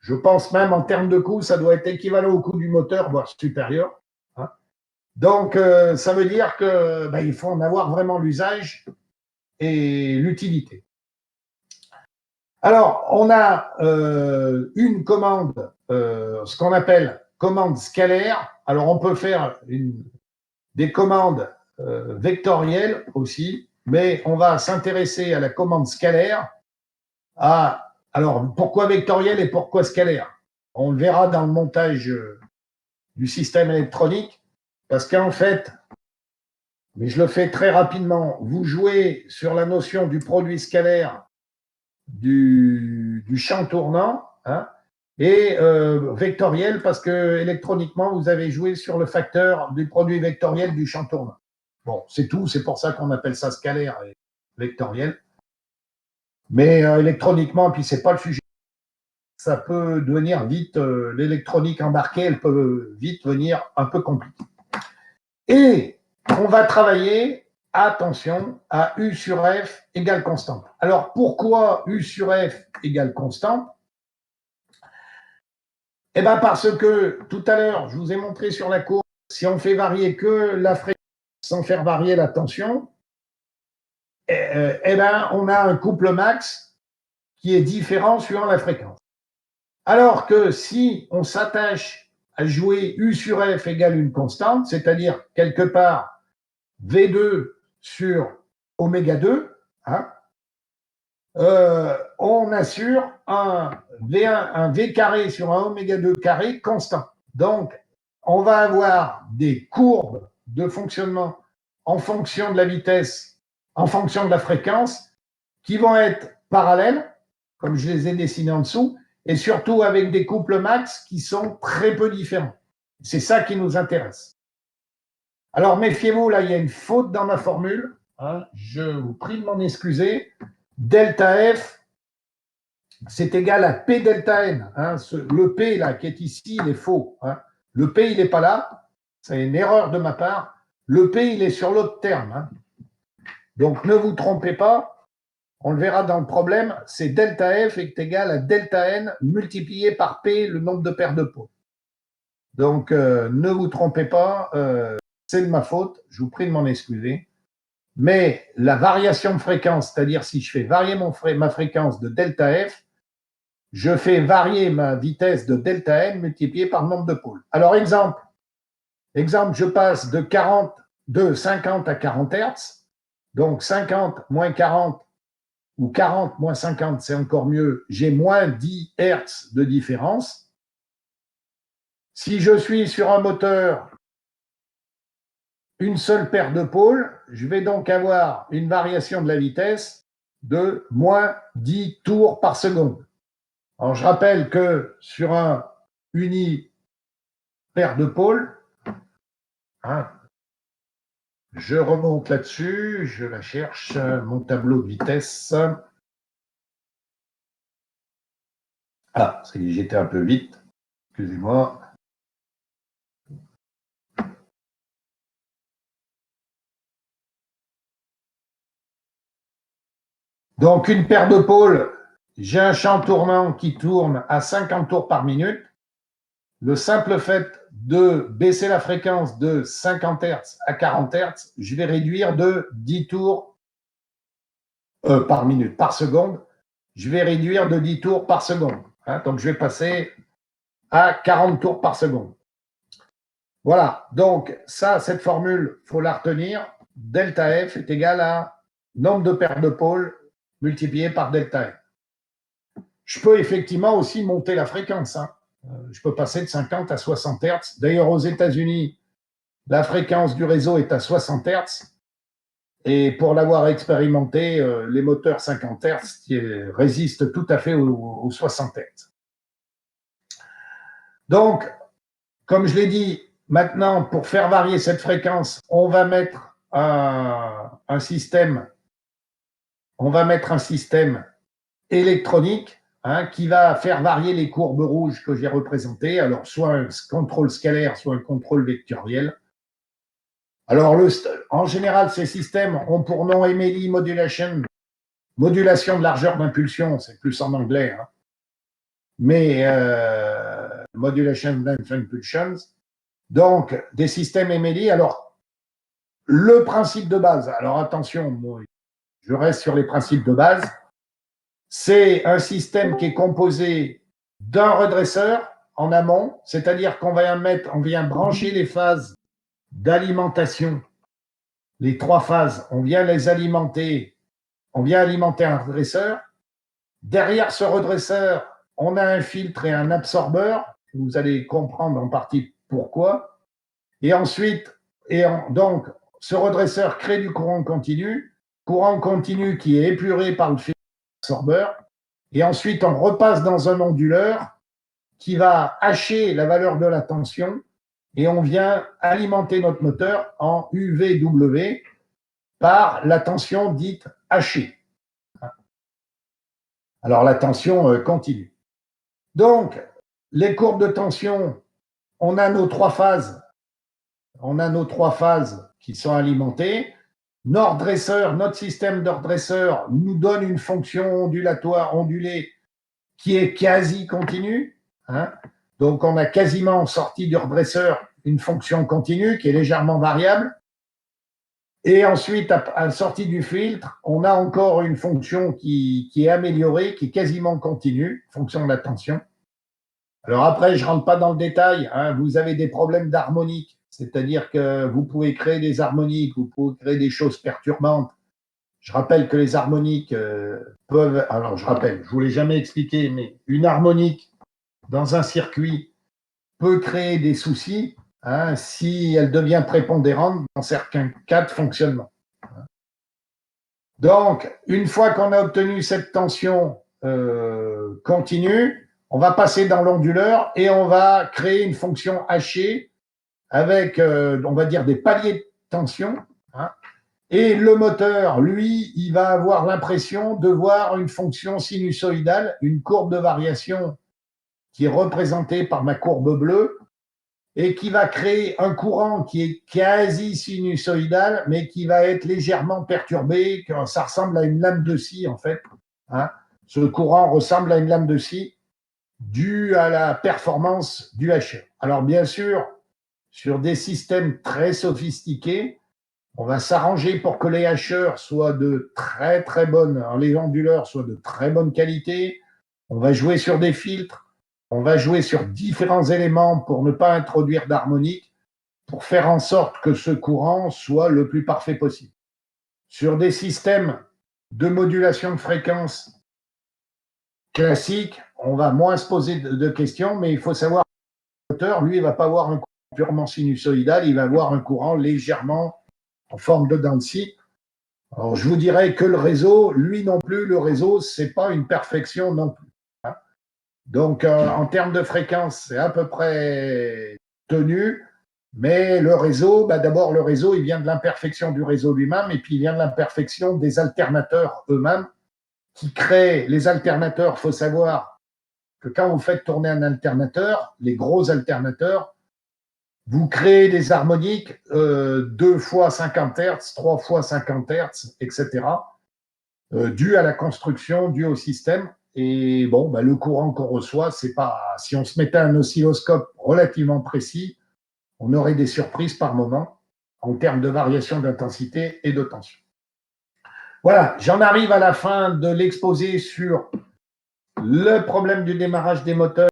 Je pense même en termes de coût, ça doit être équivalent au coût du moteur, voire supérieur. Donc, ça veut dire qu'il faut en avoir vraiment l'usage et l'utilité. Alors, on a une commande, ce qu'on appelle commande scalaire. Alors, on peut faire des commandes vectorielles aussi, mais on va s'intéresser à la commande scalaire. Alors, pourquoi vectorielle et pourquoi scalaire? On le verra dans le montage du système électronique. Parce qu'en fait, mais je le fais très rapidement, vous jouez sur la notion du produit scalaire du champ tournant, hein, et vectoriel, parce que électroniquement, vous avez joué sur le facteur du produit vectoriel du champ tournant. Bon, c'est tout, c'est pour ça qu'on appelle ça scalaire et vectoriel. Mais électroniquement, puis c'est pas le sujet, ça peut devenir vite, l'électronique embarquée, elle peut vite venir un peu compliquée. Et on va travailler, attention, à U sur F égale constante. Alors, pourquoi U sur F égale constante? Eh bien, parce que tout à l'heure, je vous ai montré sur la courbe, si on fait varier que la fréquence sans faire varier la tension, eh bien, on a un couple max qui est différent suivant la fréquence. Alors que si on s'attache à jouer U sur F égale une constante, c'est-à-dire quelque part V2 sur oméga 2, hein, on assure un V1, un V carré sur un oméga 2 carré constant. Donc, on va avoir des courbes de fonctionnement en fonction de la vitesse, en fonction de la fréquence, qui vont être parallèles, comme je les ai dessinés en dessous, et surtout avec des couples max qui sont très peu différents. C'est ça qui nous intéresse. Alors, méfiez-vous, là, il y a une faute dans ma formule. Hein, je vous prie de m'en excuser. Delta F, c'est égal à P delta N. Hein, le P, là, qui est ici, il est faux. Hein. Le P, il n'est pas là. C'est une erreur de ma part. Le P, il est sur l'autre terme. Hein. Donc, ne vous trompez pas. On le verra dans le problème. C'est delta F est égal à delta N multiplié par P, le nombre de paires de pôles. Donc, ne vous trompez pas. C'est de ma faute. Je vous prie de m'en excuser. Mais la variation de fréquence, c'est-à-dire si je fais varier ma fréquence de delta F, je fais varier ma vitesse de delta N multipliée par le nombre de pôles. Alors, exemple, je passe de 50 à 40 Hz. Donc, 50 moins 40 ou 40 moins 50, c'est encore mieux. J'ai moins 10 Hz de différence. Si je suis sur un moteur une seule paire de pôles, je vais donc avoir une variation de la vitesse de moins 10 tours par seconde. Alors, je rappelle que sur un uni paire de pôles, hein, je remonte là-dessus, je la cherche, mon tableau de vitesse. Ah, j'étais un peu vite, excusez-moi. Donc, une paire de pôles, j'ai un champ tournant qui tourne à 50 tours par minute. Le simple fait de baisser la fréquence de 50 Hz à 40 Hz, je vais réduire de 10 tours par minute, par seconde. Je vais réduire de 10 tours par seconde. Hein, donc, je vais passer à 40 tours par seconde. Voilà. Donc, ça, cette formule, il faut la retenir. Delta F est égal à nombre de paires de pôles multiplié par delta F. Je peux effectivement aussi monter la fréquence. Hein. Je peux passer de 50 à 60 Hz. D'ailleurs, aux États-Unis, la fréquence du réseau est à 60 Hz. Et pour l'avoir expérimenté, les moteurs 50 Hz résistent tout à fait aux 60 Hz. Donc, comme je l'ai dit, maintenant, pour faire varier cette fréquence, on va mettre un système électronique, hein, qui va faire varier les courbes rouges que j'ai représentées. Alors, soit un contrôle scalaire, soit un contrôle vectoriel. Alors, en général, ces systèmes ont pour nom Emely Modulation, modulation de largeur d'impulsion, c'est plus en anglais, hein. Mais Modulation Length Impulsions. Donc, des systèmes Emely. Alors, le principe de base, alors attention, moi, je reste sur les principes de base, c'est un système qui est composé d'un redresseur en amont, c'est-à-dire qu'on vient brancher les phases d'alimentation, les 3 phases, on vient alimenter un redresseur. Derrière ce redresseur, on a un filtre et un absorbeur. Vous allez comprendre en partie pourquoi. Et ensuite, donc, ce redresseur crée du courant continu qui est épuré par le fil absorbeur, et ensuite on repasse dans un onduleur qui va hacher la valeur de la tension, et on vient alimenter notre moteur en UVW par la tension dite hachée. Alors la tension continue. Donc, les courbes de tension, on a nos trois phases qui sont alimentées. Notre système de redresseur nous donne une fonction ondulatoire, ondulée, qui est quasi continue. Donc, on a quasiment sorti du redresseur une fonction continue qui est légèrement variable. Et ensuite, à la sortie du filtre, on a encore une fonction qui est améliorée, qui est quasiment continue, fonction de la tension. Alors après, je ne rentre pas dans le détail. Vous avez des problèmes d'harmonique, c'est-à-dire que vous pouvez créer des harmoniques, vous pouvez créer des choses perturbantes. Je rappelle que les harmoniques peuvent… Alors, je ne vous l'ai jamais expliqué, mais une harmonique dans un circuit peut créer des soucis si elle devient prépondérante dans certains cas de fonctionnement. Donc, une fois qu'on a obtenu cette tension continue, on va passer dans l'onduleur et on va créer une fonction hachée avec, on va dire, des paliers de tension. Et le moteur, lui, il va avoir l'impression de voir une fonction sinusoïdale, une courbe de variation qui est représentée par ma courbe bleue et qui va créer un courant qui est quasi sinusoïdal, mais qui va être légèrement perturbé, que ça ressemble à une lame de scie, en fait. Ce courant ressemble à une lame de scie due à la performance du hacheur. Alors, bien sûr, sur des systèmes très sophistiqués, on va s'arranger pour que les hacheurs soient de très, très bonnes, les onduleurs soient de très bonne qualité. On va jouer sur des filtres. On va jouer sur différents éléments pour ne pas introduire d'harmonique, pour faire en sorte que ce courant soit le plus parfait possible. Sur des systèmes de modulation de fréquence classiques, on va moins se poser de questions, mais il faut savoir que le moteur, lui, il ne va pas avoir un courant purement sinusoïdal, il va avoir un courant légèrement en forme de dents de scie. Alors, je vous dirais que le réseau, lui non plus, le réseau, ce n'est pas une perfection non plus. Donc, en termes de fréquence, c'est à peu près tenu, mais le réseau, d'abord, le réseau, il vient de l'imperfection du réseau lui-même, et puis il vient de l'imperfection des alternateurs eux-mêmes, qui créent les alternateurs. Il faut savoir que quand vous faites tourner un alternateur, les gros alternateurs, vous créez des harmoniques 2 fois 50 Hz, 3 fois 50 Hz, etc., dû à la construction, dû au système. Et bon, le courant qu'on reçoit, c'est pas… Si on se mettait un oscilloscope relativement précis, on aurait des surprises par moment en termes de variation d'intensité et de tension. Voilà, j'en arrive à la fin de l'exposé sur le problème du démarrage des moteurs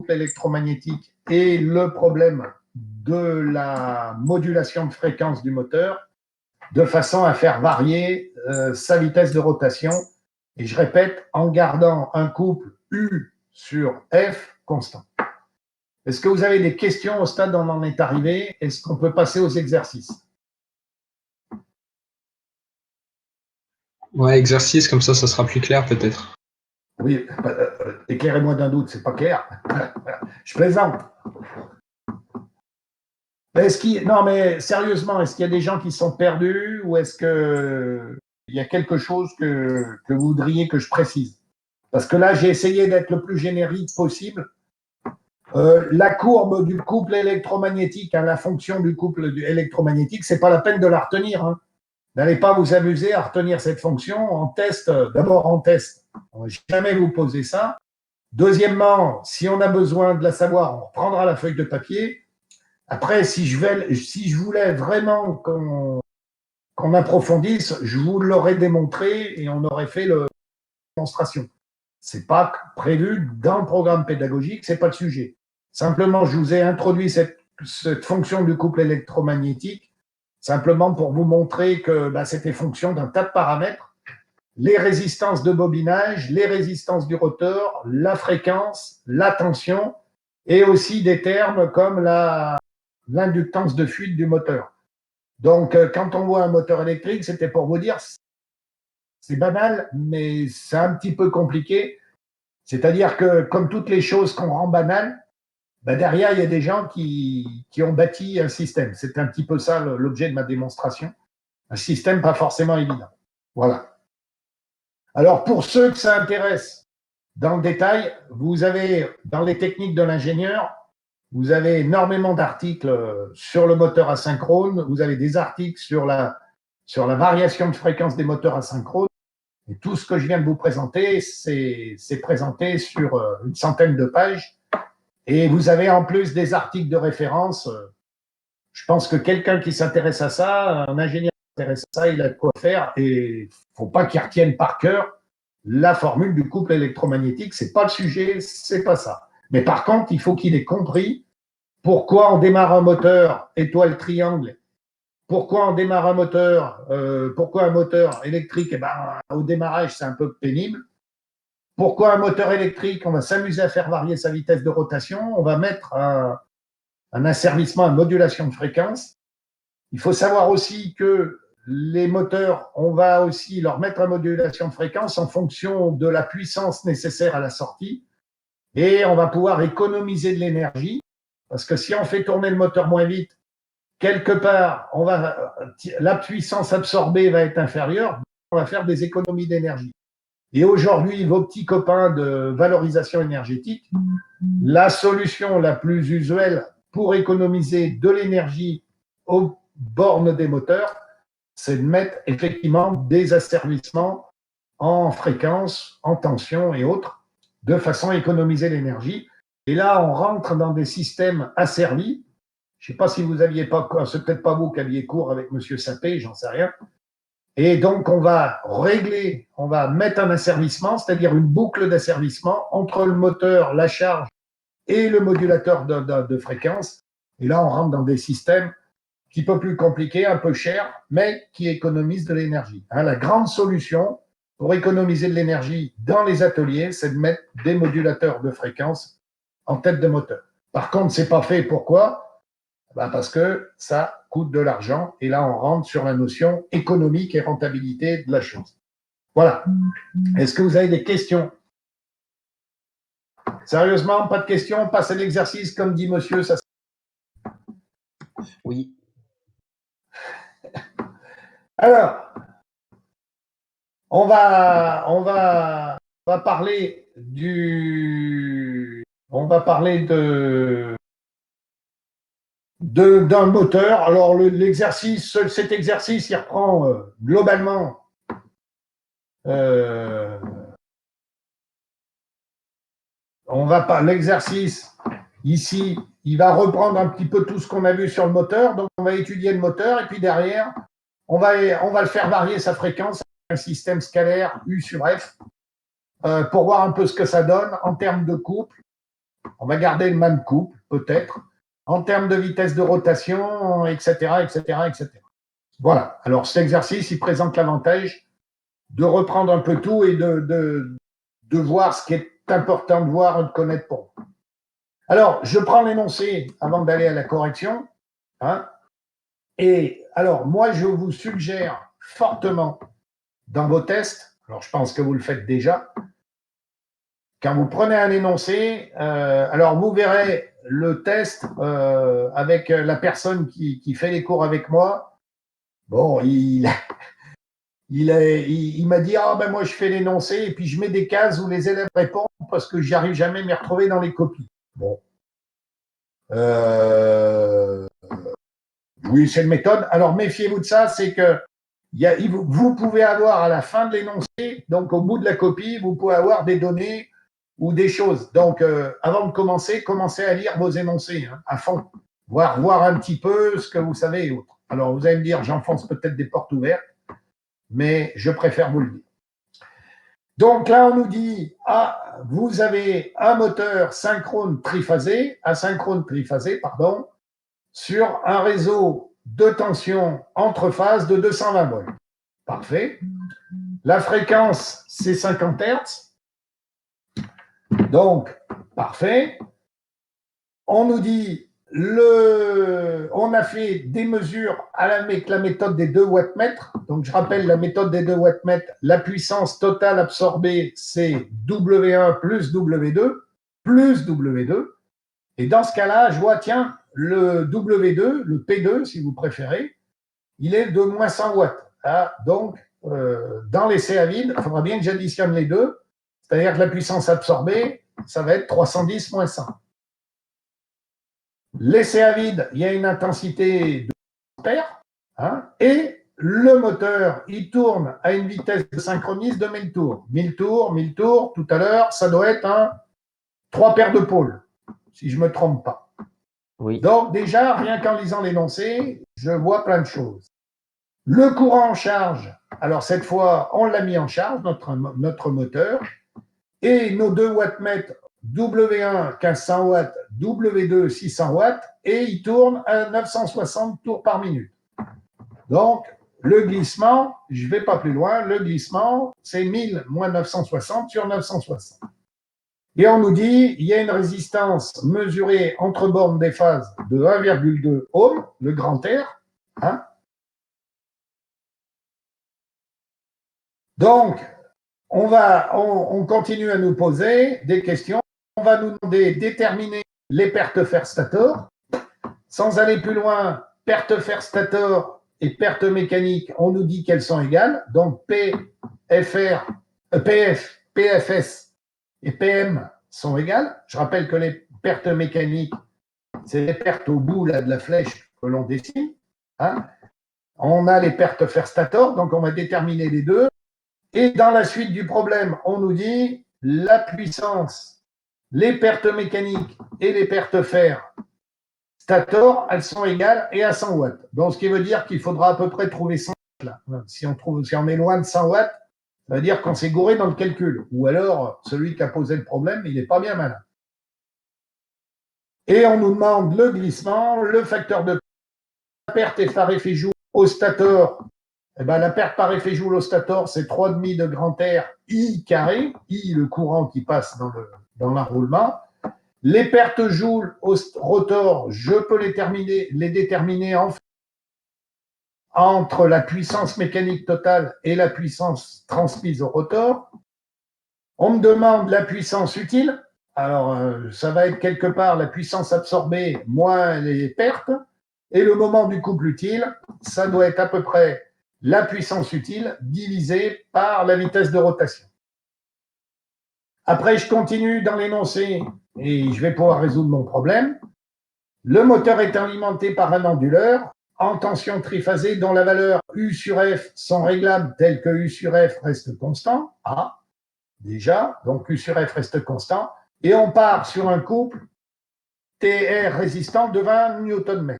électromagnétiques et le problème de la modulation de fréquence du moteur, de façon à faire varier sa vitesse de rotation. Et je répète, en gardant un couple U sur F constant. Est-ce que vous avez des questions au stade où on en est arrivé? Est-ce qu'on peut passer aux exercices? Ouais, exercice, comme ça sera plus clair peut-être. Oui, éclairez-moi d'un doute, c'est pas clair. Je plaisante. Non, mais sérieusement, est-ce qu'il y a des gens qui sont perdus ou est-ce qu'il y a quelque chose que vous voudriez que je précise? Parce que là, j'ai essayé d'être le plus générique possible. La courbe du couple électromagnétique, la fonction du couple électromagnétique, c'est pas la peine de la retenir. N'allez pas vous amuser à retenir cette fonction en test. D'abord en test, on ne va jamais vous poser ça. Deuxièmement, si on a besoin de la savoir, on reprendra la feuille de papier. Après, si je voulais vraiment qu'on approfondisse, je vous l'aurais démontré et on aurait fait la démonstration. Ce n'est pas prévu dans le programme pédagogique, ce n'est pas le sujet. Simplement, je vous ai introduit cette fonction du couple électromagnétique, simplement pour vous montrer que c'était fonction d'un tas de paramètres, les résistances de bobinage, les résistances du rotor, la fréquence, la tension, et aussi des termes comme la l'inductance de fuite du moteur. Donc, quand on voit un moteur électrique, c'était pour vous dire, c'est banal, mais c'est un petit peu compliqué. C'est-à-dire que, comme toutes les choses qu'on rend banales, ben derrière, il y a des gens qui ont bâti un système. C'est un petit peu ça l'objet de ma démonstration. Un système pas forcément évident. Voilà. Alors, pour ceux que ça intéresse, dans le détail, vous avez, dans les techniques de l'ingénieur, vous avez énormément d'articles sur le moteur asynchrone, vous avez des articles sur la variation de fréquence des moteurs asynchrones, et tout ce que je viens de vous présenter, c'est présenté sur une centaine de pages, et vous avez en plus des articles de référence. Je pense que quelqu'un qui s'intéresse à ça, un ingénieur qui s'intéresse à ça, il a de quoi faire, et il ne faut pas qu'il retienne par cœur la formule du couple électromagnétique, c'est pas le sujet, c'est pas ça. Mais par contre, il faut qu'il ait compris pourquoi on démarre un moteur étoile triangle, pourquoi on démarre un moteur, pourquoi un moteur électrique, eh ben, au démarrage, c'est un peu pénible. Pourquoi un moteur électrique, on va s'amuser à faire varier sa vitesse de rotation, on va mettre un asservissement, une modulation de fréquence. Il faut savoir aussi que les moteurs, on va aussi leur mettre une modulation de fréquence en fonction de la puissance nécessaire à la sortie et on va pouvoir économiser de l'énergie parce que si on fait tourner le moteur moins vite, quelque part, la puissance absorbée va être inférieure, on va faire des économies d'énergie. Et aujourd'hui, vos petits copains de valorisation énergétique, la solution la plus usuelle pour économiser de l'énergie aux bornes des moteurs, c'est de mettre effectivement des asservissements en fréquence, en tension et autres, de façon à économiser l'énergie. Et là, on rentre dans des systèmes asservis. Je ne sais pas si vous aviez pas, c'est peut-être pas vous qui aviez cours avec M. Sapé, j'en sais rien. Et donc, on va régler, on va mettre un asservissement, c'est-à-dire une boucle d'asservissement entre le moteur, la charge et le modulateur de fréquence. Et là, on rentre dans des systèmes un petit peu plus compliqués, un peu chers, mais qui économisent de l'énergie. La grande solution pour économiser de l'énergie dans les ateliers, c'est de mettre des modulateurs de fréquence en tête de moteur. Par contre, ce n'est pas fait. Pourquoi ? Parce que ça coûte de l'argent. Et là, on rentre sur la notion économique et rentabilité de la chose. Voilà. Est-ce que vous avez des questions ? Sérieusement, pas de questions, on passe à l'exercice, comme dit monsieur. Ça... Oui. Alors, on va parler d'un moteur. Alors, cet exercice, il reprend globalement l'exercice ici, il va reprendre un petit peu tout ce qu'on a vu sur le moteur. Donc, on va étudier le moteur et puis derrière, on va le faire varier sa fréquence avec un système scalaire U sur F pour voir un peu ce que ça donne en termes de couple. On va garder le même couple, peut-être, en termes de vitesse de rotation, etc., etc., etc. Voilà. Alors, cet exercice, il présente l'avantage de reprendre un peu tout et de voir ce qui est important de voir et de connaître pour vous. Alors, je prends l'énoncé avant d'aller à la correction. Et alors, moi, je vous suggère fortement dans vos tests, alors je pense que vous le faites déjà, quand vous prenez un énoncé, alors vous verrez le test avec la personne qui fait les cours avec moi. Bon, il m'a dit, moi je fais l'énoncé et puis je mets des cases où les élèves répondent parce que j'arrive jamais à m'y retrouver dans les copies. Bon. Oui, c'est une méthode. Alors, méfiez-vous de ça, c'est que vous pouvez avoir à la fin de l'énoncé, donc au bout de la copie, vous pouvez avoir des données ou des choses. Donc, avant de commencez à lire vos énoncés à fond, voir un petit peu ce que vous savez et autres. Alors, vous allez me dire, j'enfonce peut-être des portes ouvertes, mais je préfère vous le dire. Donc là, on nous dit, vous avez un moteur asynchrone triphasé, sur un réseau de tension entre phases de 220 volts. Parfait. La fréquence, c'est 50 Hz. Donc, parfait. On nous dit On a fait des mesures avec la méthode des 2 wattmètres. Donc, je rappelle la méthode des 2 wattmètres. La puissance totale absorbée, c'est W1 plus W2 plus W2. Et dans ce cas-là, je vois, tiens, le W2, le P2, si vous préférez, il est de moins 100 watts. Ah, donc, dans l'essai à vide, il faudra bien que j'additionne les deux. C'est-à-dire que la puissance absorbée, ça va être 310 moins 100. L'essai à vide, il y a une intensité de ampères, hein, et le moteur, il tourne à une vitesse de synchronisme de 1000 tours. 1000 tours, 1000 tours, tout à l'heure, ça doit être 3 paires de pôles, si je ne me trompe pas. Oui. Donc déjà, rien qu'en lisant l'énoncé, je vois plein de choses. Le courant en charge, alors cette fois, on l'a mis en charge, notre moteur, et nos 2 wattmètres W1 1500 watts, W2 600 watts, et il tourne à 960 tours par minute. Donc, le glissement, je ne vais pas plus loin, le glissement, c'est 1000 moins 960 sur 960. Et on nous dit, il y a une résistance mesurée entre bornes des phases de 1,2 ohm, le grand R. Hein. Donc, on continue à nous poser des questions. On va nous demander de déterminer les pertes fer stator. Sans aller plus loin, pertes fer stator et pertes mécaniques, on nous dit qu'elles sont égales. Donc, PFR, PF, PFS et PM sont égales. Je rappelle que les pertes mécaniques, c'est les pertes au bout là, de la flèche que l'on dessine. Hein. On a les pertes fer stator, donc on va déterminer les deux. Et dans la suite du problème, on nous dit la puissance, les pertes mécaniques et les pertes fer stator, elles sont égales et à 100 watts. Donc, ce qui veut dire qu'il faudra à peu près trouver 100 watts. Là. Si on est loin de 100 watts, ça veut dire qu'on s'est gouré dans le calcul. Ou alors, celui qui a posé le problème, il n'est pas bien malin. Et on nous demande le glissement, le facteur de perte par effet joule au stator. Eh ben, la perte par effet joule au stator, c'est 3,5 de grand R I carré, I le courant qui passe dans l'enroulement. Les pertes joules au rotor, je peux les déterminer entre la puissance mécanique totale et la puissance transmise au rotor. On me demande la puissance utile. Alors, ça va être quelque part la puissance absorbée moins les pertes. Et le moment du couple utile, ça doit être à peu près la puissance utile divisée par la vitesse de rotation. Après, je continue dans l'énoncé et je vais pouvoir résoudre mon problème. Le moteur est alimenté par un onduleur en tension triphasée dont la valeur U sur F sont réglables telles que U sur F reste constant. Ah, déjà, donc U sur F reste constant. Et on part sur un couple TR résistant de 20 Nm.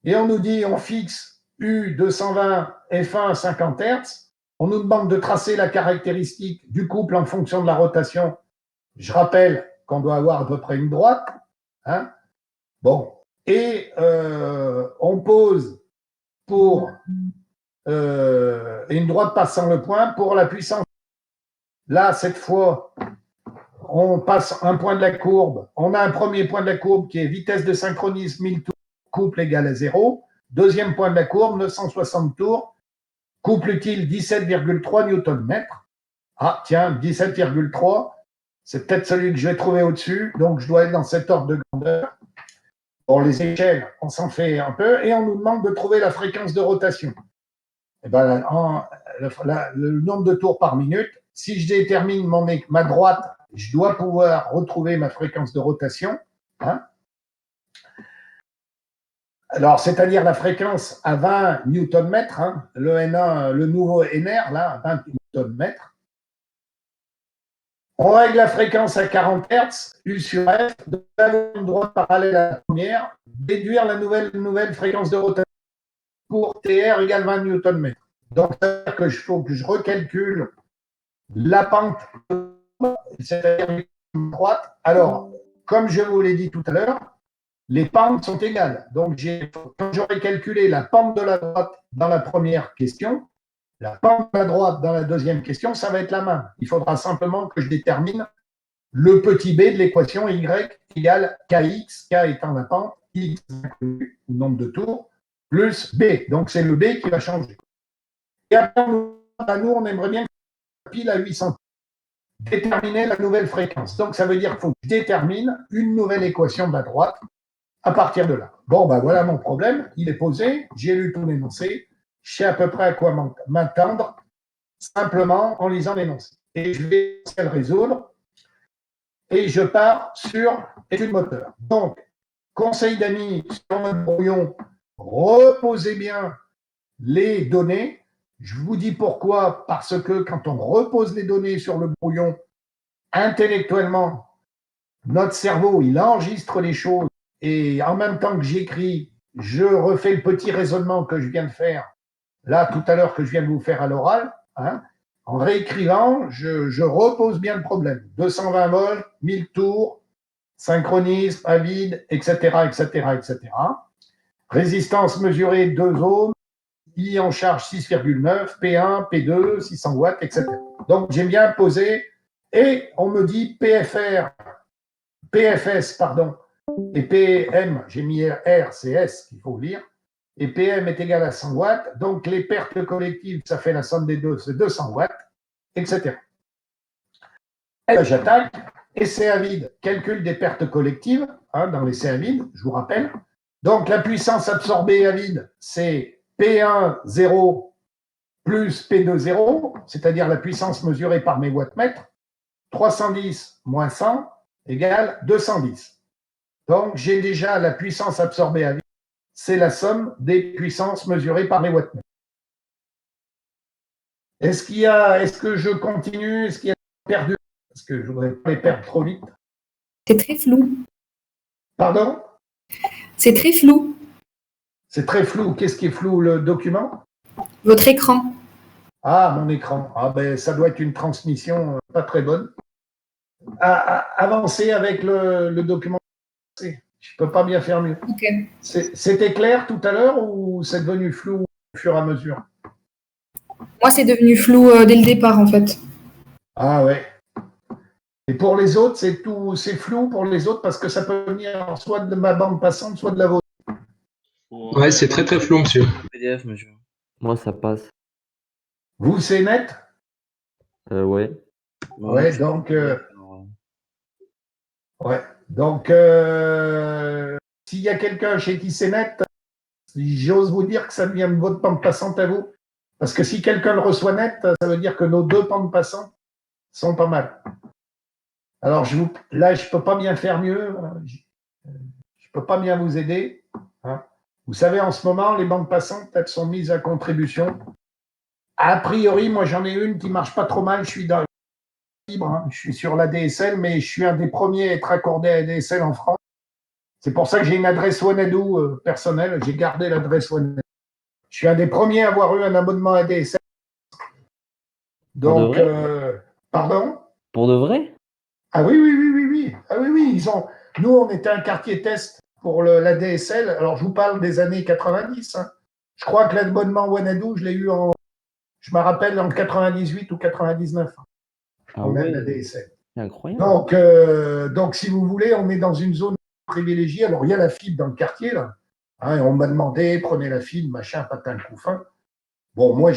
Et on nous dit, on fixe U220 F1 50 Hz. On nous demande de tracer la caractéristique du couple en fonction de la rotation. Je rappelle qu'on doit avoir à peu près une droite. Hein. Bon. Et on pose pour une droite passant le point pour la puissance. Là, cette fois, on passe un point de la courbe. On a un premier point de la courbe qui est vitesse de synchronisme 1000 tours, couple égal à 0. Deuxième point de la courbe, 960 tours, couple utile 17,3 Nm. Ah, tiens, 17,3, c'est peut-être celui que je vais trouver au-dessus, donc je dois être dans cet ordre de grandeur. Bon, les échelles, on s'en fait un peu, et on nous demande de trouver la fréquence de rotation. Et ben, le nombre de tours par minute, si je détermine ma droite, je dois pouvoir retrouver ma fréquence de rotation. Hein. Alors, c'est-à-dire la fréquence à 20 Nm, hein, le N1, le nouveau NR, là, à 20 Nm. On règle la fréquence à 40 Hz, U sur F, de la droite parallèle à la première, déduire la nouvelle fréquence de rotation pour TR égale 20 Nm. Donc, c'est-à-dire qu'il faut que je recalcule la pente, c'est-à-dire la droite. Alors, comme je vous l'ai dit tout à l'heure, les pentes sont égales. Donc, quand j'aurai calculé la pente de la droite dans la première question, la pente de la droite dans la deuxième question, ça va être la même. Il faudra simplement que je détermine le petit b de l'équation y égale kx, k étant la pente, x inconnu, ou nombre de tours, plus b. Donc, c'est le b qui va changer. Et après, nous, on aimerait bien que la pile à 800 déterminer la nouvelle fréquence. Donc, ça veut dire qu'il faut que je détermine une nouvelle équation de la droite à partir de là. Bon, ben voilà mon problème. Il est posé. J'ai lu tout l'énoncé. Je sais à peu près à quoi m'attendre simplement en lisant l'énoncé. Et je vais le résoudre. Et je pars sur étude moteur. Donc, conseil d'amis sur notre brouillon, reposez bien les données. Je vous dis pourquoi, parce que quand on repose les données sur le brouillon, intellectuellement, notre cerveau, il enregistre les choses et en même temps que j'écris, je refais le petit raisonnement que je viens de faire, là, tout à l'heure, que je viens de vous faire à l'oral. En réécrivant, je repose bien le problème. 220 volts, 1000 tours, synchronisme, à vide, etc., etc., etc. Résistance mesurée 2 ohms, I en charge 6,9, P1, P2, 600 watts, etc. Donc, j'ai bien posé et on me dit PFS, et PM, j'ai mis R, c'est S qu'il faut lire, et PM est égal à 100 watts, donc les pertes collectives, ça fait la somme des deux, c'est 200 watts, etc. Et là, j'attaque, essai à vide, calcul des pertes collectives, dans l'essai à vide, je vous rappelle. Donc, la puissance absorbée à vide, c'est P1, 0, plus P2, 0, c'est-à-dire la puissance mesurée par mes wattmètres, 310 moins 100 égale 210. Donc, j'ai déjà la puissance absorbée à vide, c'est la somme des puissances mesurées par les wattmètres. Est-ce que je continue? Est-ce qu'il y a perdu? Parce que je ne voudrais pas les perdre trop vite. C'est très flou. Pardon? C'est très flou. C'est très flou. Qu'est-ce qui est flou? Le document? Votre écran. Ah, mon écran. Ah, ben, ça doit être une transmission pas très bonne. Avancez avec le document. Je ne peux pas bien faire mieux. Okay. C'était clair tout à l'heure ou c'est devenu flou au fur et à mesure? Moi, c'est devenu flou dès le départ, en fait. Ah ouais. Et pour les autres, c'est flou pour les autres parce que ça peut venir soit de ma bande passante, soit de la vôtre. Ouais, c'est très très flou, monsieur. PDF, monsieur. Moi, ça passe. Vous, c'est net? Ouais. Ouais, donc. Ouais. Donc, s'il y a quelqu'un chez qui c'est net, j'ose vous dire que ça vient de votre bande passante à vous. Parce que si quelqu'un le reçoit net, ça veut dire que nos deux bandes passantes sont pas mal. Alors, là, je ne peux pas bien faire mieux. Je ne peux pas bien vous aider. Vous savez, en ce moment, les bandes passantes, elles sont mises à contribution. A priori, moi, j'en ai une qui ne marche pas trop mal. Je suis dans la fibre. Je suis sur l'ADSL, mais je suis un des premiers à être accordé à ADSL en France. C'est pour ça que j'ai une adresse Wanadoo personnelle. J'ai gardé l'adresse Wanadoo. Je suis un des premiers à avoir eu un abonnement ADSL. Donc, pardon? Pour de vrai? Ah oui, oui, oui, oui, oui. Ah oui, oui, nous, on était un quartier test pour l'ADSL. Alors, je vous parle des années 90. Je crois que l'abonnement Wanadoo, je l'ai eu je me rappelle, en 98 ou 99. Ah ouais, l'ADSL. c'est incroyable. Donc, si vous voulez, on est dans une zone privilégiée. Alors, il y a la fibre dans le quartier, là. Et on m'a demandé, prenez la fibre, machin, patin, couffin. Bon, moi,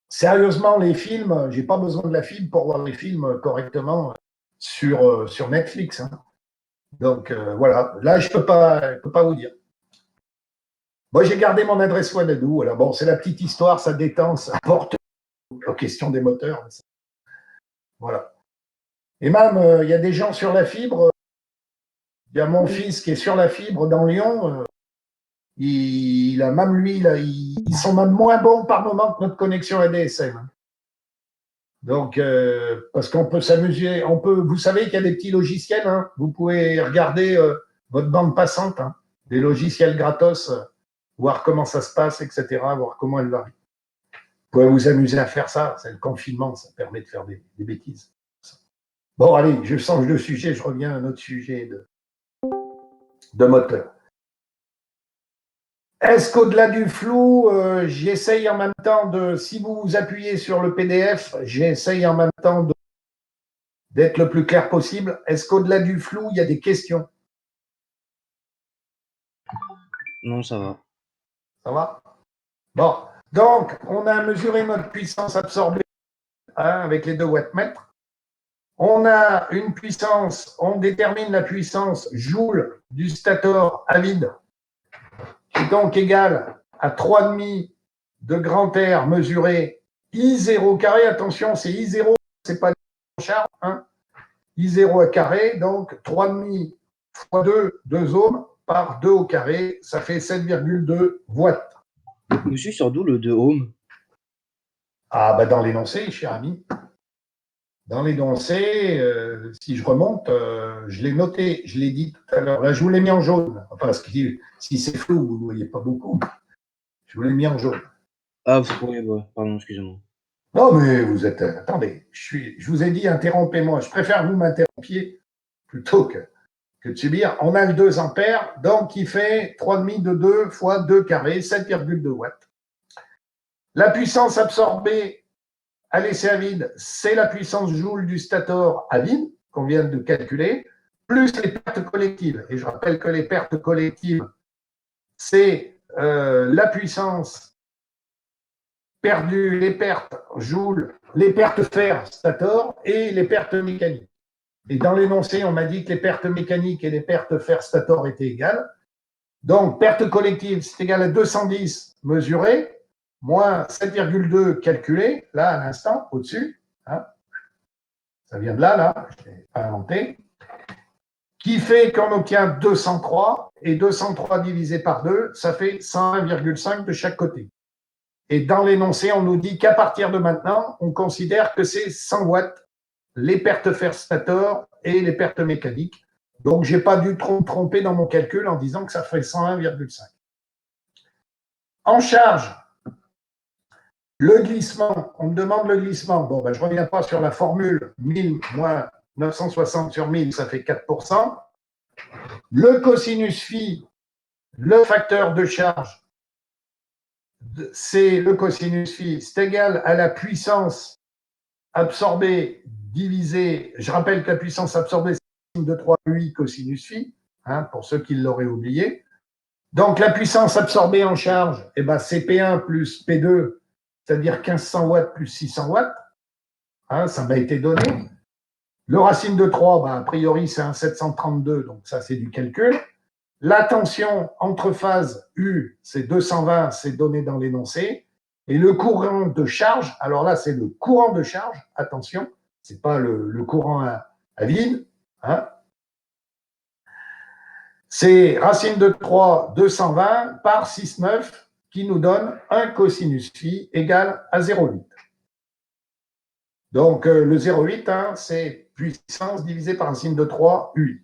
sérieusement, les films, j'ai pas besoin de la fibre pour voir les films correctement sur Netflix. Donc, voilà. Là, je peux pas vous dire. Moi, j'ai gardé mon adresse Wanadoo. Voilà. Bon, c'est la petite histoire, ça détend, ça apporte aux questions des moteurs. Voilà. Et même, il y a des gens sur la fibre. Il y a mon fils qui est sur la fibre dans Lyon. Il a même lui, ils sont même moins bons par moment que notre connexion ADSL. Donc, parce qu'on peut s'amuser, vous savez qu'il y a des petits logiciels, vous pouvez regarder votre bande passante, des logiciels gratos, voir comment ça se passe, etc., voir comment elle varie. Vous pouvez vous amuser à faire ça, c'est le confinement, ça permet de faire des bêtises. Bon, allez, je change de sujet, je reviens à un autre sujet de moteur. Est-ce qu'au-delà du flou, j'essaye en même temps si vous vous appuyez sur le PDF, j'essaye en même temps d'être le plus clair possible. Est-ce qu'au-delà du flou, il y a des questions? Non, ça va. Ça va? Bon, donc, on a mesuré notre puissance absorbée avec les 2 wattmètres. On a une puissance, on détermine la puissance joule du stator à vide, qui est donc égale à 3,5 de grand R mesuré I0 carré. Attention, c'est I0, c'est pas en charge, hein. I0 à carré, donc 3,5 fois 2, 2 ohms par 2 au carré, ça fait 7,2 watts. Monsieur, sur d'où le 2 ohms? Ah, bah dans l'énoncé, cher ami. Dans l'énoncé, si je remonte, je l'ai noté, je l'ai dit tout à l'heure. Là, je vous l'ai mis en jaune. Enfin, parce que si c'est flou, vous ne voyez pas beaucoup. Je vous l'ai mis en jaune. Ah, oui, ouais, pardon, excusez-moi. Non, mais vous êtes. Attendez, je vous ai dit, interrompez-moi. Je préfère que vous m'interrompiez plutôt que de subir. On a le 2 ampères, donc il fait 3,5 de 2 fois 2 carré, 7,2 watts. La puissance absorbée à l'essai à vide, c'est la puissance joule du stator à vide, qu'on vient de calculer, plus les pertes collectives. Et je rappelle que les pertes collectives, c'est la puissance perdue, les pertes joule, les pertes fer stator et les pertes mécaniques. Et dans l'énoncé, on m'a dit que les pertes mécaniques et les pertes fer stator étaient égales. Donc, perte collective, c'est égal à 210 mesurées, moins 7,2 calculé, là, à l'instant, au-dessus. Hein. Ça vient de là, je ne l'ai pas inventé. Qui fait qu'on obtient 203, et 203 divisé par 2, ça fait 101,5 de chaque côté. Et dans l'énoncé, on nous dit qu'à partir de maintenant, on considère que c'est 100 watts, les pertes fer stator et les pertes mécaniques. Donc, je n'ai pas dû tromper dans mon calcul en disant que ça fait 101,5. En charge, le glissement, on me demande le glissement. Bon, ben, je ne reviens pas sur la formule. 1000 moins 960 sur 1000, ça fait 4%. Le cosinus phi, le facteur de charge, c'est le cosinus phi, c'est égal à la puissance absorbée divisée. Je rappelle que la puissance absorbée, c'est de 3,8 cosinus phi, hein, pour ceux qui l'auraient oublié. Donc, la puissance absorbée en charge, eh ben, c'est P1 plus P2, c'est-à-dire 1500 watts plus 600 watts. Hein, ça m'a été donné. Le racine de 3, ben, a priori, c'est un 732, donc ça, c'est du calcul. La tension entre phases U, c'est 220, c'est donné dans l'énoncé. Et le courant de charge, alors là, c'est le courant de charge, attention, ce n'est pas le courant à vide. Hein. C'est racine de 3, 220 par 6,9 qui nous donne un cosinus phi égal à 0,8. Donc, le 0,8, hein, c'est puissance divisée par racine de 3, UI.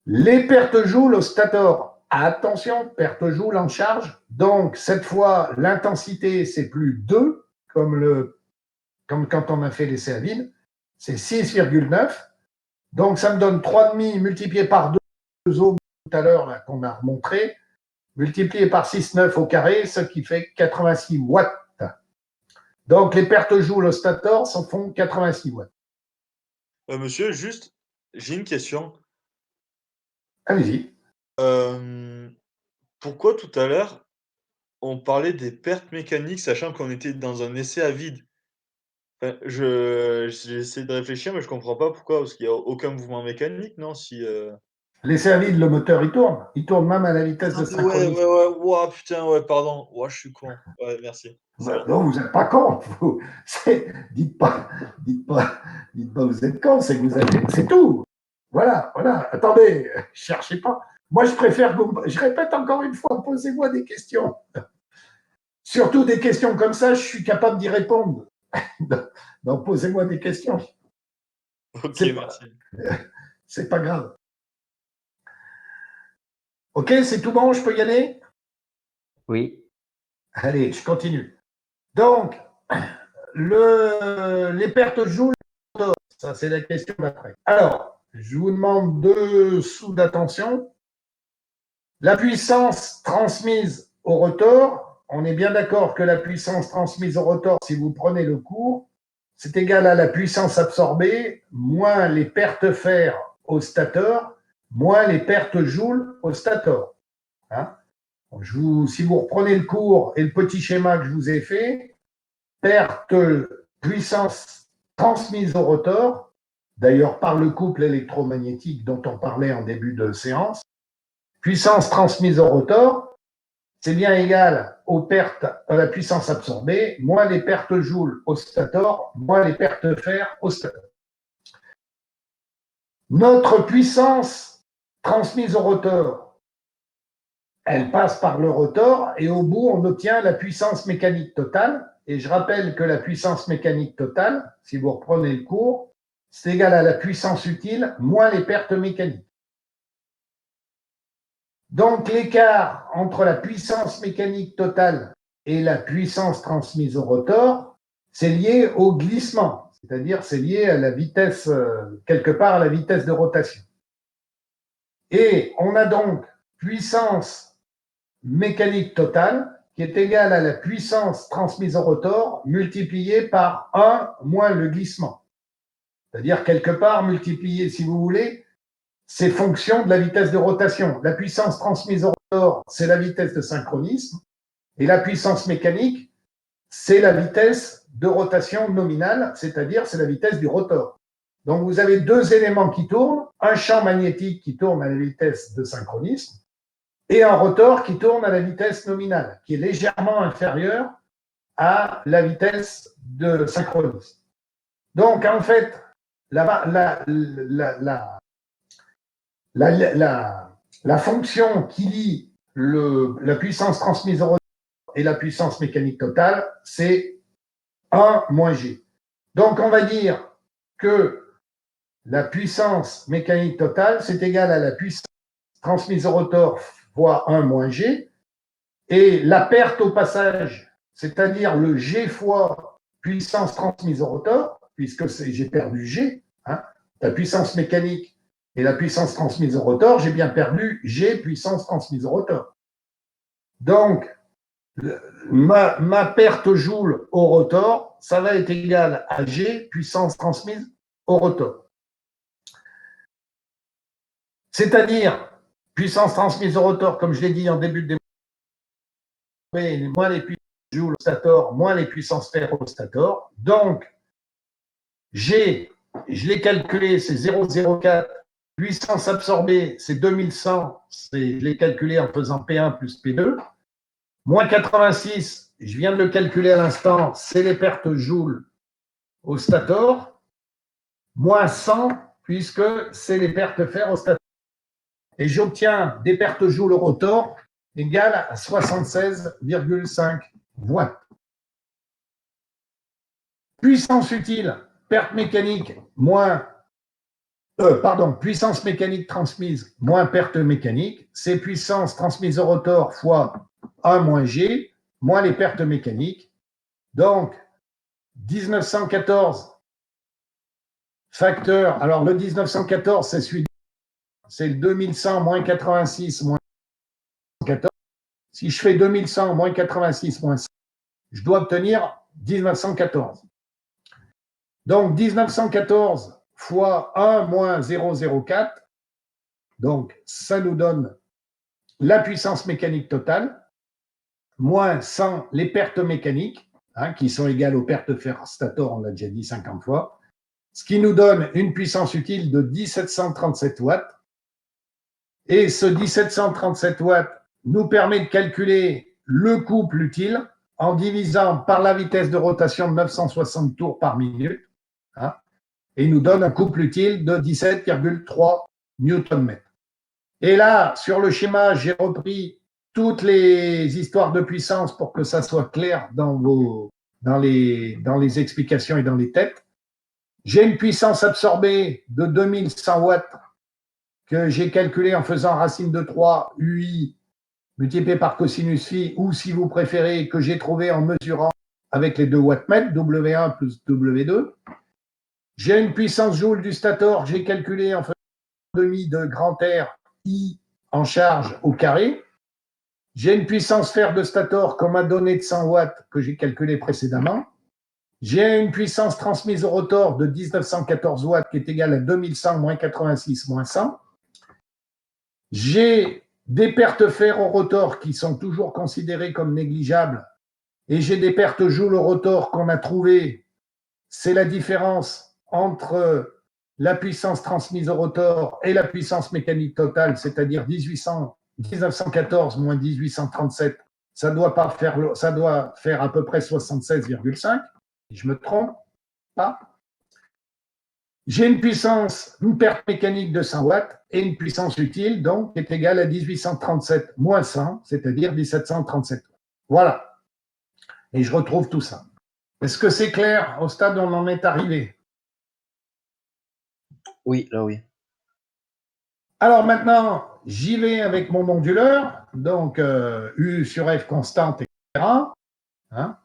Les pertes joules au stator. Attention, pertes joules en charge. Donc, cette fois, l'intensité, c'est plus 2, comme quand on a fait l'essai à vide. C'est 6,9. Donc, ça me donne 3,5 multiplié par 2 ohms tout à l'heure qu'on a remontré, multiplié par 6,9 au carré, ce qui fait 86 watts. Donc, les pertes joules au stator s'en font 86 watts. Monsieur, juste, j'ai une question. Allez-y. Pourquoi tout à l'heure, on parlait des pertes mécaniques, sachant qu'on était dans un essai à vide? Enfin, j'essaie de réfléchir, mais je comprends pas pourquoi, parce qu'il n'y a aucun mouvement mécanique, non? L'essai à vide, le moteur, il tourne. Il tourne même à la vitesse de synchronisation. Ouais, ouah, putain, ouais, pardon. Ouah, je suis con. Ouais, merci. Non, vous n'êtes pas con. Dites pas, vous êtes con, c'est que vous avez. C'est tout. Voilà. Attendez, cherchez pas. Moi, je préfère. Je répète encore une fois, posez-moi des questions. Surtout des questions comme ça, je suis capable d'y répondre. Donc, posez-moi des questions. Ok, merci. C'est pas grave. Ok, c'est tout bon, je peux y aller? Oui. Allez, je continue. Donc, les pertes joules, ça c'est la question d'après. Alors, je vous demande dessous d'attention. La puissance transmise au rotor, on est bien d'accord que la puissance transmise au rotor, si vous prenez le cours, c'est égal à la puissance absorbée moins les pertes fer au stateur moins les pertes joules au stator. Hein, si vous reprenez le cours et le petit schéma que je vous ai fait, perte puissance transmise au rotor, d'ailleurs par le couple électromagnétique dont on parlait en début de séance, puissance transmise au rotor, c'est bien égal aux pertes à la puissance absorbée, moins les pertes joules au stator, moins les pertes fer au stator. Notre puissance transmise au rotor, elle passe par le rotor et au bout, on obtient la puissance mécanique totale. Et je rappelle que la puissance mécanique totale, si vous reprenez le cours, c'est égal à la puissance utile moins les pertes mécaniques. Donc, l'écart entre la puissance mécanique totale et la puissance transmise au rotor, c'est lié au glissement, c'est-à-dire c'est lié à la vitesse, quelque part à la vitesse de rotation. Et on a donc puissance mécanique totale qui est égale à la puissance transmise au rotor multipliée par 1 moins le glissement. C'est-à-dire quelque part multiplié, si vous voulez, c'est fonction de la vitesse de rotation. La puissance transmise au rotor, c'est la vitesse de synchronisme, et la puissance mécanique, c'est la vitesse de rotation nominale, c'est-à-dire c'est la vitesse du rotor. Donc vous avez deux éléments qui tournent, un champ magnétique qui tourne à la vitesse de synchronisme, et un rotor qui tourne à la vitesse nominale, qui est légèrement inférieure à la vitesse de synchronisme. Donc en fait, la fonction qui lie la puissance transmise au rotor et la puissance mécanique totale, c'est 1 moins G. Donc on va dire que la puissance mécanique totale, c'est égal à la puissance transmise au rotor fois 1 moins G, et la perte au passage, c'est-à-dire le G fois puissance transmise au rotor, puisque j'ai perdu G, hein, la puissance mécanique et la puissance transmise au rotor, j'ai bien perdu G puissance transmise au rotor. Donc, ma perte joule au rotor, ça va être égal à G puissance transmise au rotor. C'est-à-dire, puissance transmise au rotor, comme je l'ai dit en début de démonstration, moins les puissances joules au stator, moins les puissances fer au stator. Donc, G, je l'ai calculé, c'est 0,04. Puissance absorbée, c'est 2100. Je l'ai calculé en faisant P1 plus P2. Moins 86, je viens de le calculer à l'instant, c'est les pertes joules au stator. Moins 100, puisque c'est les pertes fer au stator. Et j'obtiens des pertes joules au rotor égales à 76,5 watts. Puissance utile, perte mécanique moins puissance mécanique transmise moins perte mécanique, c'est puissance transmise au rotor fois 1 moins G, moins les pertes mécaniques. Donc, 1914 facteur, alors le 1914, c'est celui, c'est le 2100 moins 86 moins 14. Si je fais 2100 moins 86 moins 5, je dois obtenir 1914. Donc, 1914 fois 1 moins 0,04, donc ça nous donne la puissance mécanique totale, moins 100 les pertes mécaniques, hein, qui sont égales aux pertes fer stator, on l'a déjà dit 50 fois, ce qui nous donne une puissance utile de 1737 watts. Et ce 1737 watts nous permet de calculer le couple utile en divisant par la vitesse de rotation de 960 tours par minute, hein, et nous donne un couple utile de 17,3 Nm. Et là, sur le schéma, j'ai repris toutes les histoires de puissance pour que ça soit clair dans les explications et dans les têtes. J'ai une puissance absorbée de 2100 watts que j'ai calculée en faisant racine de 3 UI multiplié par cosinus phi, ou si vous préférez, que j'ai trouvé en mesurant avec les 2 wattmètres, W1 plus W2. J'ai une puissance joule du stator, j'ai calculé en faisant demi de grand R I en charge au carré. J'ai une puissance fer de stator qu'on m'a donné de 100 watts que j'ai calculé précédemment. J'ai une puissance transmise au rotor de 1914 watts qui est égale à 2100 moins 86 moins 100. J'ai des pertes fer au rotor qui sont toujours considérées comme négligeables et j'ai des pertes joules au rotor qu'on a trouvées. C'est la différence entre la puissance transmise au rotor et la puissance mécanique totale, c'est-à-dire 1914 moins 1837. Ça doit faire à peu près 76,5. Je me trompe pas. J'ai une perte mécanique de 100 watts et une puissance utile, donc, qui est égale à 1837 moins 100, c'est-à-dire 1737 watts. Voilà. Et je retrouve tout ça. Est-ce que c'est clair au stade où on en est arrivé? Oui, là, oui. Alors maintenant, j'y vais avec mon onduleur, donc U sur F constante, etc. Hein?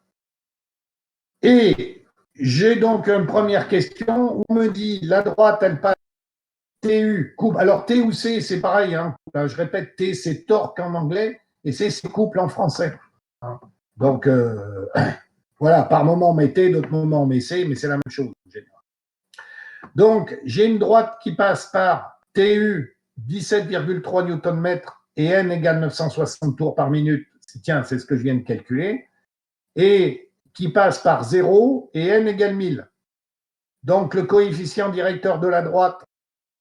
Et j'ai donc une première question où on me dit la droite, elle passe TU, couple. Alors T ou C, c'est pareil. Hein. Je répète, T, c'est torque en anglais et C, c'est couple en français. Hein. Donc, voilà, par moment on met T, d'autres moments on met C, mais c'est la même chose. Donc, j'ai une droite qui passe par TU 17,3 Nm et N égale 960 tours par minute. Tiens, c'est ce que je viens de calculer. Et qui passe par 0 et N égale 1000. Donc, le coefficient directeur de la droite,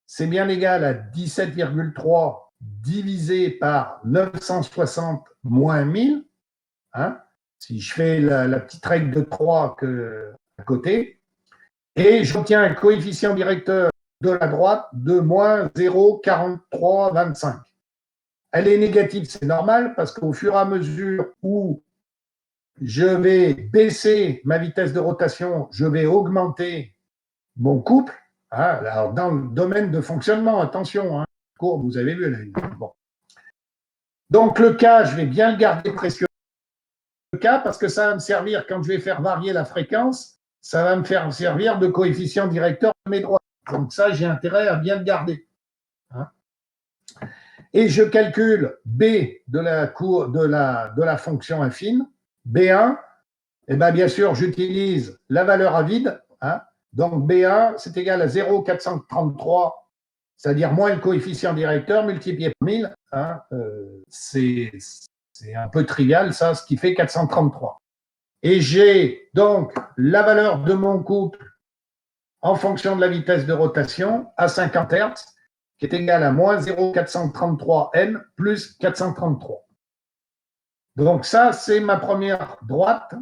c'est bien égal à 17,3 divisé par 960 moins 1000. Hein, si je fais la petite règle de 3 à côté. Et j'obtiens un coefficient directeur de la droite de moins 0,4325. Elle est négative, c'est normal, parce qu'au fur et à mesure où je vais baisser ma vitesse de rotation, je vais augmenter mon couple. Hein, alors dans le domaine de fonctionnement, attention, hein, courbe, vous avez vu là. Bon. Donc le K, je vais bien le garder précieux. Le K, parce que ça va me servir quand je vais faire varier la fréquence, ça va me faire servir de coefficient directeur de mes droites. Donc ça, j'ai intérêt à bien le garder. Hein. Et je calcule B de la fonction affine, B1, et bien sûr, j'utilise la valeur à vide. Hein. Donc B1, c'est égal à 0,433, c'est-à-dire moins le coefficient directeur multiplié par 1000. Hein. C'est un peu trivial, ça, ce qui fait 433. Et j'ai donc la valeur de mon couple en fonction de la vitesse de rotation à 50 Hz, qui est égale à moins 0,433 N plus 433. Donc ça, c'est ma première droite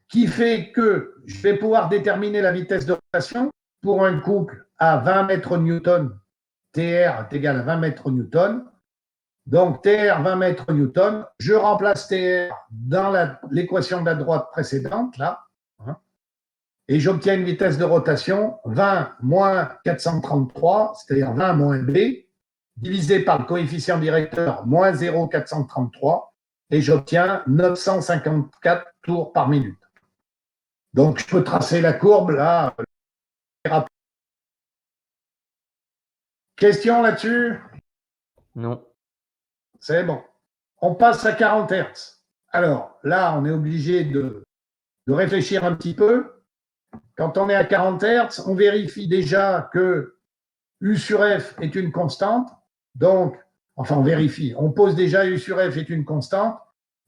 qui fait que je vais pouvoir déterminer la vitesse de rotation pour un couple à 20 mètres newton. TR est égal à 20 mètres newton. Donc, TR 20 mètres newton, je remplace TR dans l'équation de la droite précédente, là, hein, et j'obtiens une vitesse de rotation 20 moins 433, c'est-à-dire 20 moins B, divisé par le coefficient directeur moins 0,433, et j'obtiens 954 tours par minute. Donc, je peux tracer la courbe, là. Question là-dessus? Non. C'est bon. On passe à 40 Hz. Alors là, on est obligé de réfléchir un petit peu. Quand on est à 40 Hz, on vérifie déjà que U sur F est une constante. Donc, enfin, on vérifie. On pose déjà U sur F est une constante,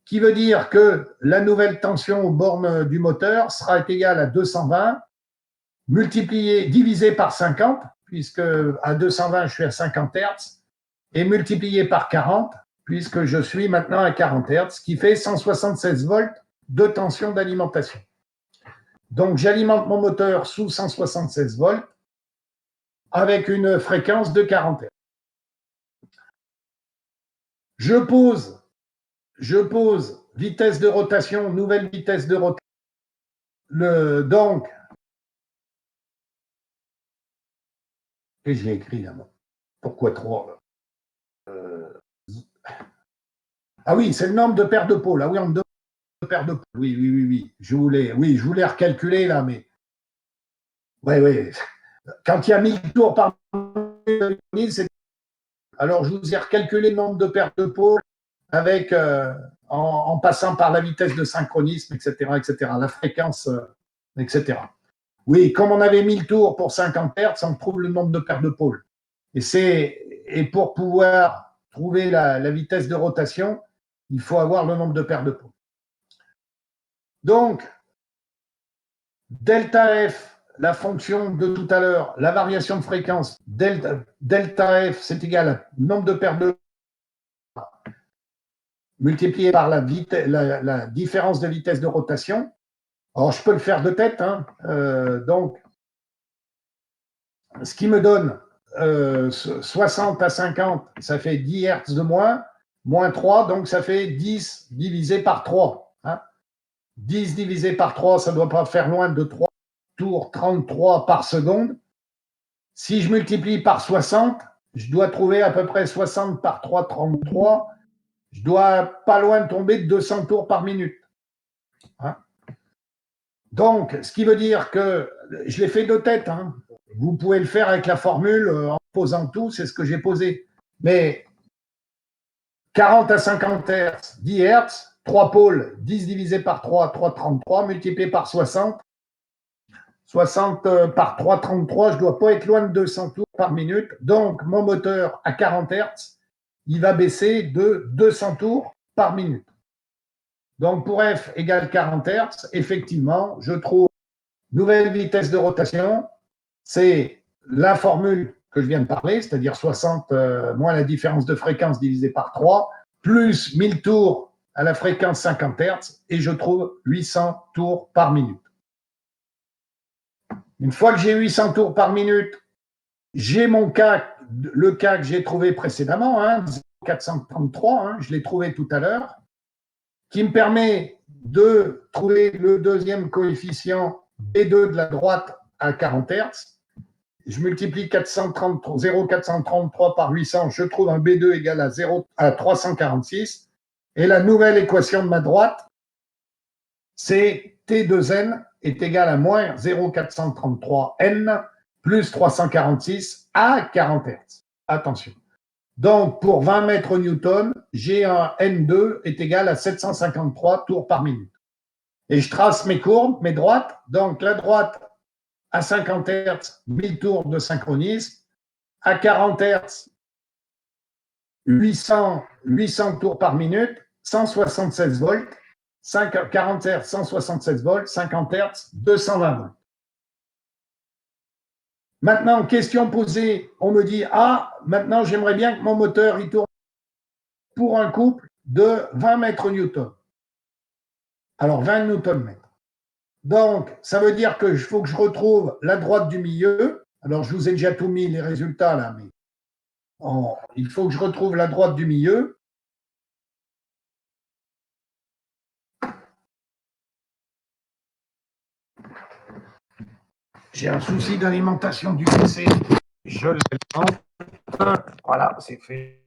qui veut dire que la nouvelle tension aux bornes du moteur sera égale à 220 divisé par 50, puisque à 220, je suis à 50 Hz, et multiplié par 40, puisque je suis maintenant à 40 Hz, ce qui fait 176 volts de tension d'alimentation. Donc, j'alimente mon moteur sous 176 volts avec une fréquence de 40 Hz. Je pose vitesse de rotation, nouvelle vitesse de rotation. Donc, et j'ai écrit là, pourquoi 3 Ah oui, c'est le nombre de paires de pôles. Ah oui, on me demande de paires de pôles. Oui. Je voulais recalculer là, mais. Oui. Quand il y a 1000 tours par minute, c'est. Alors, je vous ai recalculé le nombre de paires de pôles avec en passant par la vitesse de synchronisme, etc., la fréquence, etc. Oui, comme on avait 1000 tours pour 50 Hz, on trouve le nombre de paires de pôles. Et pour pouvoir trouver la vitesse de rotation, il faut avoir le nombre de paires de pôles. Donc, delta F, la fonction de tout à l'heure, la variation de fréquence, delta F, c'est égal au nombre de paires de multiplié par la différence de vitesse de rotation. Alors, je peux le faire de tête. Donc, ce qui me donne 60 à 50, ça fait 10 Hz de moins 3, donc ça fait 10 divisé par 3. 10 divisé par 3, ça ne doit pas faire loin de 3 tours 33 par seconde. Si je multiplie par 60, je dois trouver à peu près 60 par 3, 33. Je dois pas loin de tomber de 200 tours par minute. Donc, ce qui veut dire que je l'ai fait de tête. Vous pouvez le faire avec la formule en posant tout, c'est ce que j'ai posé. Mais 40 à 50 Hz, 10 Hz, 3 pôles, 10 divisé par 3, 3,33, multiplié par 60. 60 par 3,33, je ne dois pas être loin de 200 tours par minute. Donc, mon moteur à 40 Hz, il va baisser de 200 tours par minute. Donc, pour F égale 40 Hz, effectivement, je trouve nouvelle vitesse de rotation, c'est la formule que je viens de parler, c'est-à-dire 60 moins la différence de fréquence divisé par 3, plus 1000 tours à la fréquence 50 Hz, et je trouve 800 tours par minute. Une fois que j'ai 800 tours par minute, j'ai mon cas, le cas que j'ai trouvé précédemment, 433, je l'ai trouvé tout à l'heure, qui me permet de trouver le deuxième coefficient B2 de la droite à 40 Hz. Je multiplie 0,433 par 800, je trouve un B2 égal à 346. Et la nouvelle équation de ma droite, c'est T2N est égal à moins 0,433N plus 346 à 40 Hz. Attention. Donc, pour 20 mètres Newton, j'ai un N2 est égal à 753 tours par minute. Et je trace mes courbes, mes droites. Donc, la droite à 50 Hz, 1000 tours de synchronisme. À 40 Hz, 800 tours par minute, 176 volts. 40 Hz, 176 volts. 50 Hz, 220 volts. Maintenant, question posée, on me dit, maintenant j'aimerais bien que mon moteur il tourne pour un couple de 20 mètres Newton. Alors 20 Newton-mètres. Donc, ça veut dire qu'il faut que je retrouve la droite du milieu. Alors, je vous ai déjà tout mis les résultats là, mais il faut que je retrouve la droite du milieu. J'ai un souci d'alimentation du PC. Je l'alimente. Voilà, c'est fait.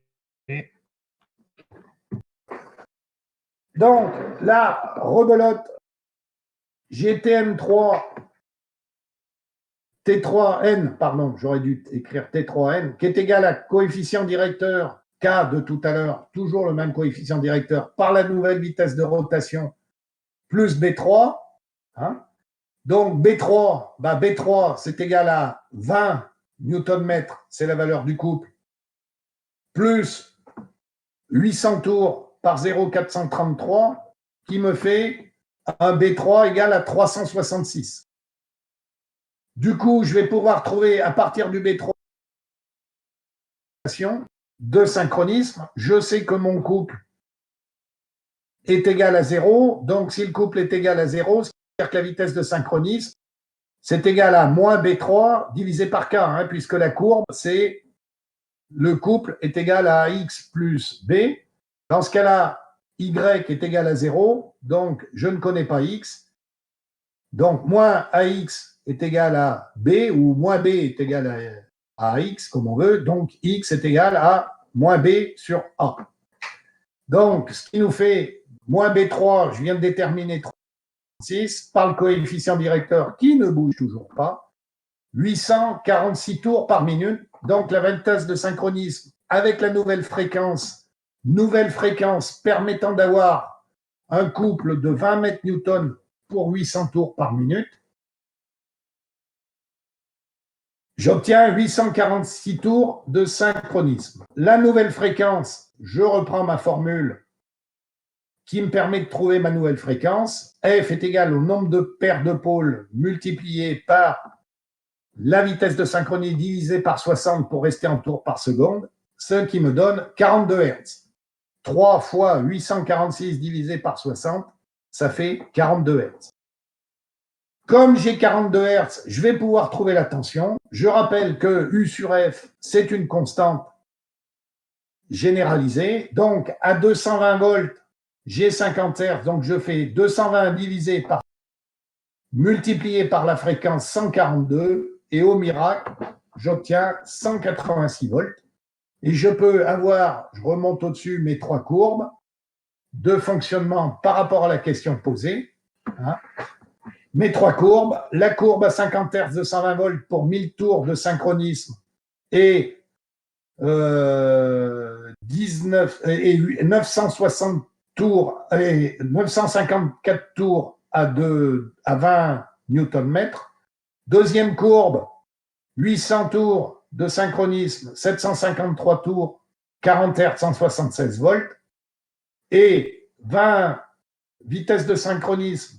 Donc, là, rebelote, j'ai T3N, pardon, j'aurais dû écrire T3N, qui est égal à coefficient directeur K de tout à l'heure, toujours le même coefficient directeur, par la nouvelle vitesse de rotation, plus B3. Donc, B3, c'est égal à 20 Nm, c'est la valeur du couple, plus 800 tours par 0,433, qui me fait un B3 égal à 366. Du coup, je vais pouvoir trouver à partir du B3 de synchronisme. Je sais que mon couple est égal à 0. Donc, si le couple est égal à 0, c'est-à-dire que la vitesse de synchronisme, c'est égal à moins B3 divisé par K, puisque la courbe, c'est le couple est égal à X plus B. Dans ce cas-là, Y est égal à 0, donc je ne connais pas X. Donc, moins AX est égal à B, ou moins B est égal à AX, comme on veut. Donc, X est égal à moins B sur A. Donc, ce qui nous fait moins B3, je viens de déterminer 36, par le coefficient directeur qui ne bouge toujours pas, 846 tours par minute. Donc, la vitesse de synchronisme avec la nouvelle fréquence nouvelle fréquence permettant d'avoir un couple de 20 mètres Newton pour 800 tours par minute. J'obtiens 846 tours de synchronisme. La nouvelle fréquence, je reprends ma formule qui me permet de trouver ma nouvelle fréquence. F est égal au nombre de paires de pôles multiplié par la vitesse de synchronie divisée par 60 pour rester en tours par seconde, ce qui me donne 42 Hz. 3 fois 846 divisé par 60, ça fait 42 Hz. Comme j'ai 42 Hz, je vais pouvoir trouver la tension. Je rappelle que U sur F, c'est une constante généralisée. Donc, à 220 volts, j'ai 50 Hz. Donc, je fais 220 divisé par multiplié par la fréquence 142. Et au miracle, j'obtiens 186 volts. Et je peux avoir, je remonte au-dessus, mes 3 courbes de fonctionnement par rapport à la question posée. Mes 3 courbes, la courbe à 50 Hz de 120 volts pour 1000 tours de synchronisme et 960 tours et 954 tours à 20 Nm. Deuxième courbe, 800 tours de synchronisme, 753 tours, 40 Hz, 176 volts et 20 vitesses de synchronisme.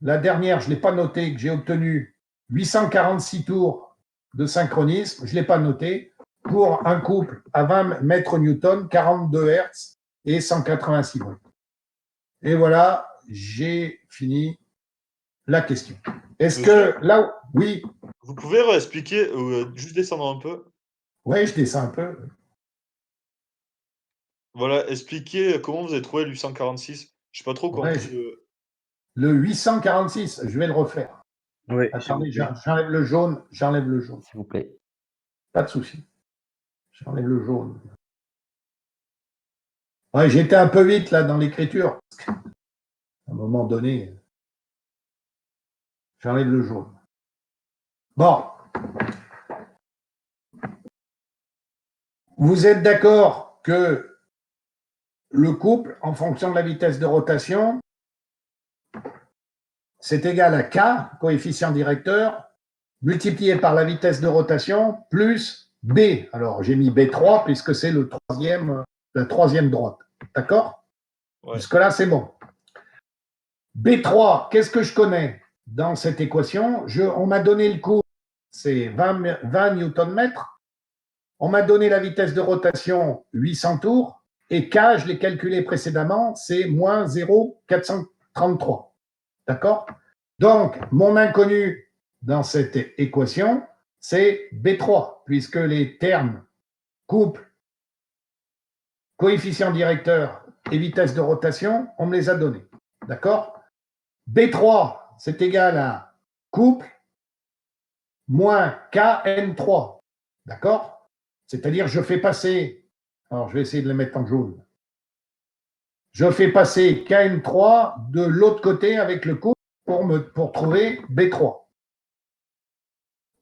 La dernière, je ne l'ai pas noté, que j'ai obtenu 846 tours de synchronisme, je ne l'ai pas noté, pour un couple à 20 mètres Newton, 42 Hz et 186 volts. Et voilà, j'ai fini la question. Est-ce que là, oui. Vous pouvez réexpliquer, juste descendre un peu? Oui, je descends un peu. Voilà, expliquez comment vous avez trouvé le 846. Je sais pas trop comment Le 846, je vais le refaire. Oui. Attendez, j'enlève le jaune, S'il vous plaît. Pas de souci. J'enlève le jaune. Ouais, j'étais un peu vite là dans l'écriture. À un moment donné, j'enlève le jaune. Bon. Vous êtes d'accord que le couple, en fonction de la vitesse de rotation, c'est égal à K, coefficient directeur, multiplié par la vitesse de rotation, plus B. Alors, j'ai mis B3 puisque c'est la troisième droite. D'accord? Ouais. Jusque-là, c'est bon. B3, qu'est-ce que je connais dans cette équation? On m'a donné le couple, c'est 20 Newton-mètres. On m'a donné la vitesse de rotation, 800 tours. Et K, je l'ai calculé précédemment, c'est moins 0,433. D'accord? Donc, mon inconnu dans cette équation, c'est B3, puisque les termes couple, coefficient directeur et vitesse de rotation, on me les a donnés. D'accord? B3, c'est égal à couple moins KN3. D'accord? C'est-à-dire, je fais passer, alors je vais essayer de les mettre en jaune. Je fais passer KN3 de l'autre côté avec le couple pour trouver B3.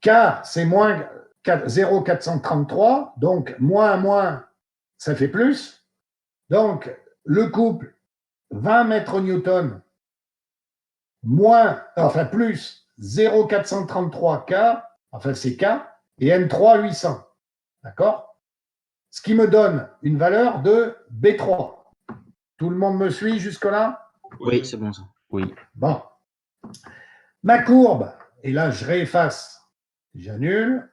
K, c'est moins 0,433, donc moins, ça fait plus. Donc, le couple 20 mètres Newton plus 0,433 K, enfin c'est K, et N3 800. D'accord? Ce qui me donne une valeur de B3. Tout le monde me suit jusque-là? Oui, c'est bon ça. Oui. Bon. Ma courbe, et là je réefface, j'annule,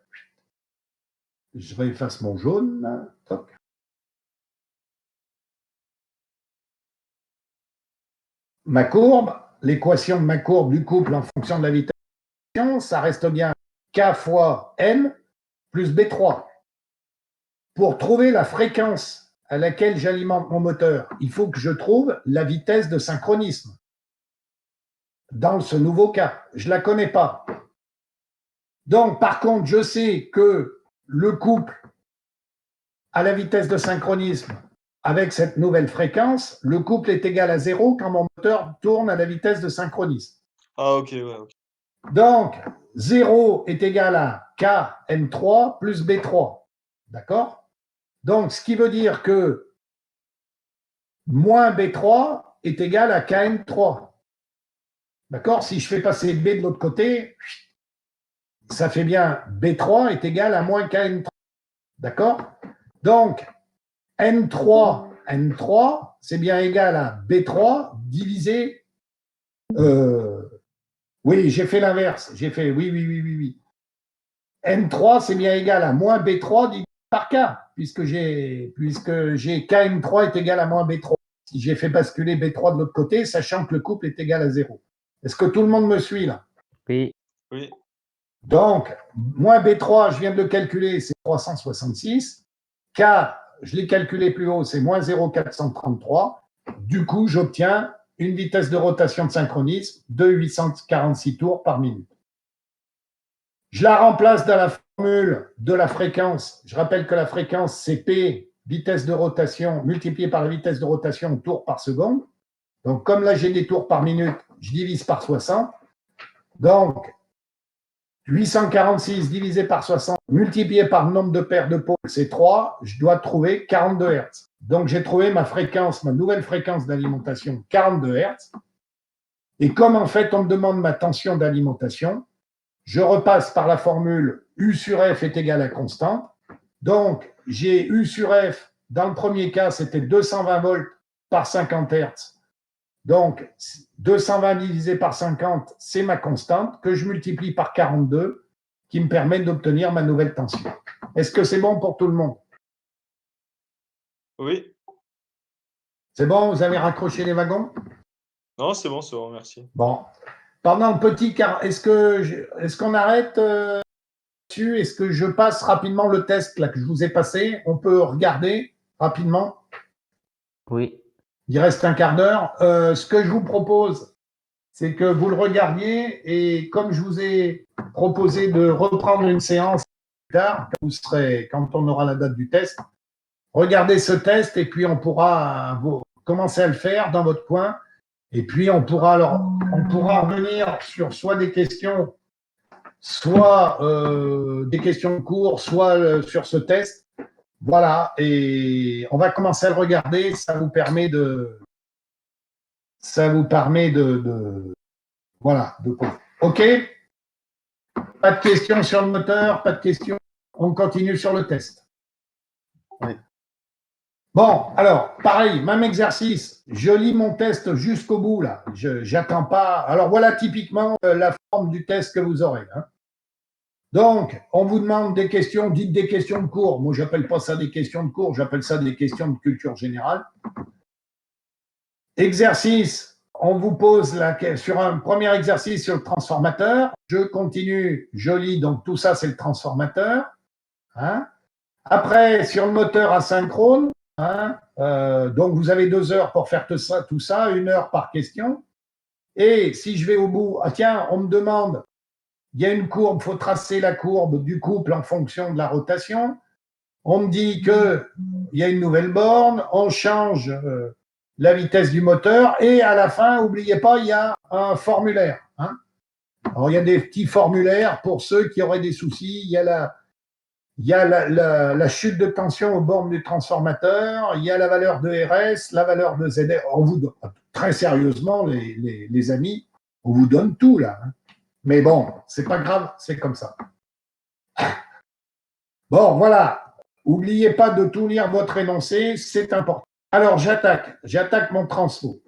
je réefface mon jaune. Toc. Ma courbe, l'équation de ma courbe du couple en fonction de la vitesse, ça reste bien K fois N plus B3. Pour trouver la fréquence à laquelle j'alimente mon moteur, il faut que je trouve la vitesse de synchronisme. Dans ce nouveau cas, je ne la connais pas. Donc, par contre, je sais que le couple à la vitesse de synchronisme avec cette nouvelle fréquence, le couple est égal à 0 quand mon moteur tourne à la vitesse de synchronisme. Ah, ok, ouais. Okay. Donc, 0 est égal à KN3 plus B3. D'accord? Donc, ce qui veut dire que moins B3 est égal à KN3. D'accord? Si je fais passer B de l'autre côté, ça fait bien B3 est égal à moins KN3. D'accord? Donc, N3, c'est bien égal à B3 divisé. Oui, j'ai fait l'inverse. J'ai fait oui. N3, c'est bien égal à moins B3 divisé par K, puisque j'ai KN3 est égal à moins B3. Si j'ai fait basculer B3 de l'autre côté, sachant que le couple est égal à 0. Est-ce que tout le monde me suit là? Oui. Oui. Donc, moins B3, je viens de le calculer, c'est 366. K, je l'ai calculé plus haut, c'est moins 0,433. Du coup, j'obtiens une vitesse de rotation de synchronisme de 846 tours par minute. Je la remplace dans la formule de la fréquence. Je rappelle que la fréquence, c'est P, vitesse de rotation, multiplié par la vitesse de rotation, tours par seconde. Donc, comme là, j'ai des tours par minute, je divise par 60. Donc, 846 divisé par 60, multiplié par le nombre de paires de pôles, c'est 3. Je dois trouver 42 Hz. Donc, j'ai trouvé ma fréquence, ma nouvelle fréquence d'alimentation, 42 Hz. Et comme en fait, on me demande ma tension d'alimentation, je repasse par la formule U sur F est égal à constante. Donc, j'ai U sur F, dans le premier cas, c'était 220 volts par 50 Hz. Donc, 220 divisé par 50, c'est ma constante que je multiplie par 42 qui me permet d'obtenir ma nouvelle tension. Est-ce que c'est bon pour tout le monde? Oui. C'est bon? Vous avez raccroché les wagons? Non, c'est bon, merci. Bon. Pendant le petit quart, est-ce qu'on arrête dessus? Est-ce que je passe rapidement le test là, que je vous ai passé? On peut regarder rapidement? Oui. Il reste un quart d'heure. Ce que je vous propose, c'est que vous le regardiez et comme je vous ai proposé de reprendre une séance plus tard, quand on aura la date du test, regardez ce test et puis on pourra commencer à le faire dans votre coin et puis on pourra revenir sur soit des questions, soit des questions de cours, soit sur ce test. Voilà, et on va commencer à le regarder, ça vous permet de voilà, OK? Pas de questions sur le moteur, pas de questions. On continue sur le test. Oui. Bon, alors, pareil, même exercice. Je lis mon test jusqu'au bout, là. J'attends pas. Alors, voilà typiquement la forme du test que vous aurez. Hein. Donc, on vous demande des questions, dites des questions de cours. Moi, j'appelle pas ça des questions de cours, j'appelle ça des questions de culture générale. Exercice, on vous pose sur un premier exercice sur le transformateur. Je continue, je lis, donc tout ça, c'est le transformateur. Hein. Après, sur le moteur asynchrone, hein, donc vous avez 2 heures pour faire tout ça, 1 heure par question. Et si je vais au bout, tiens, on me demande, il y a une courbe, il faut tracer la courbe du couple en fonction de la rotation. On me dit qu'il y a une nouvelle borne, on change la vitesse du moteur et à la fin, n'oubliez pas, il y a un formulaire. Hein. Alors, il y a des petits formulaires pour ceux qui auraient des soucis. Il y a la chute de tension aux bornes du transformateur, il y a la valeur de RS, la valeur de ZR. On vous donne, très sérieusement, les amis, on vous donne tout là. Hein. Mais bon, c'est pas grave, c'est comme ça. Bon, voilà. N'oubliez pas de tout lire votre énoncé, c'est important. Alors, j'attaque mon transfo.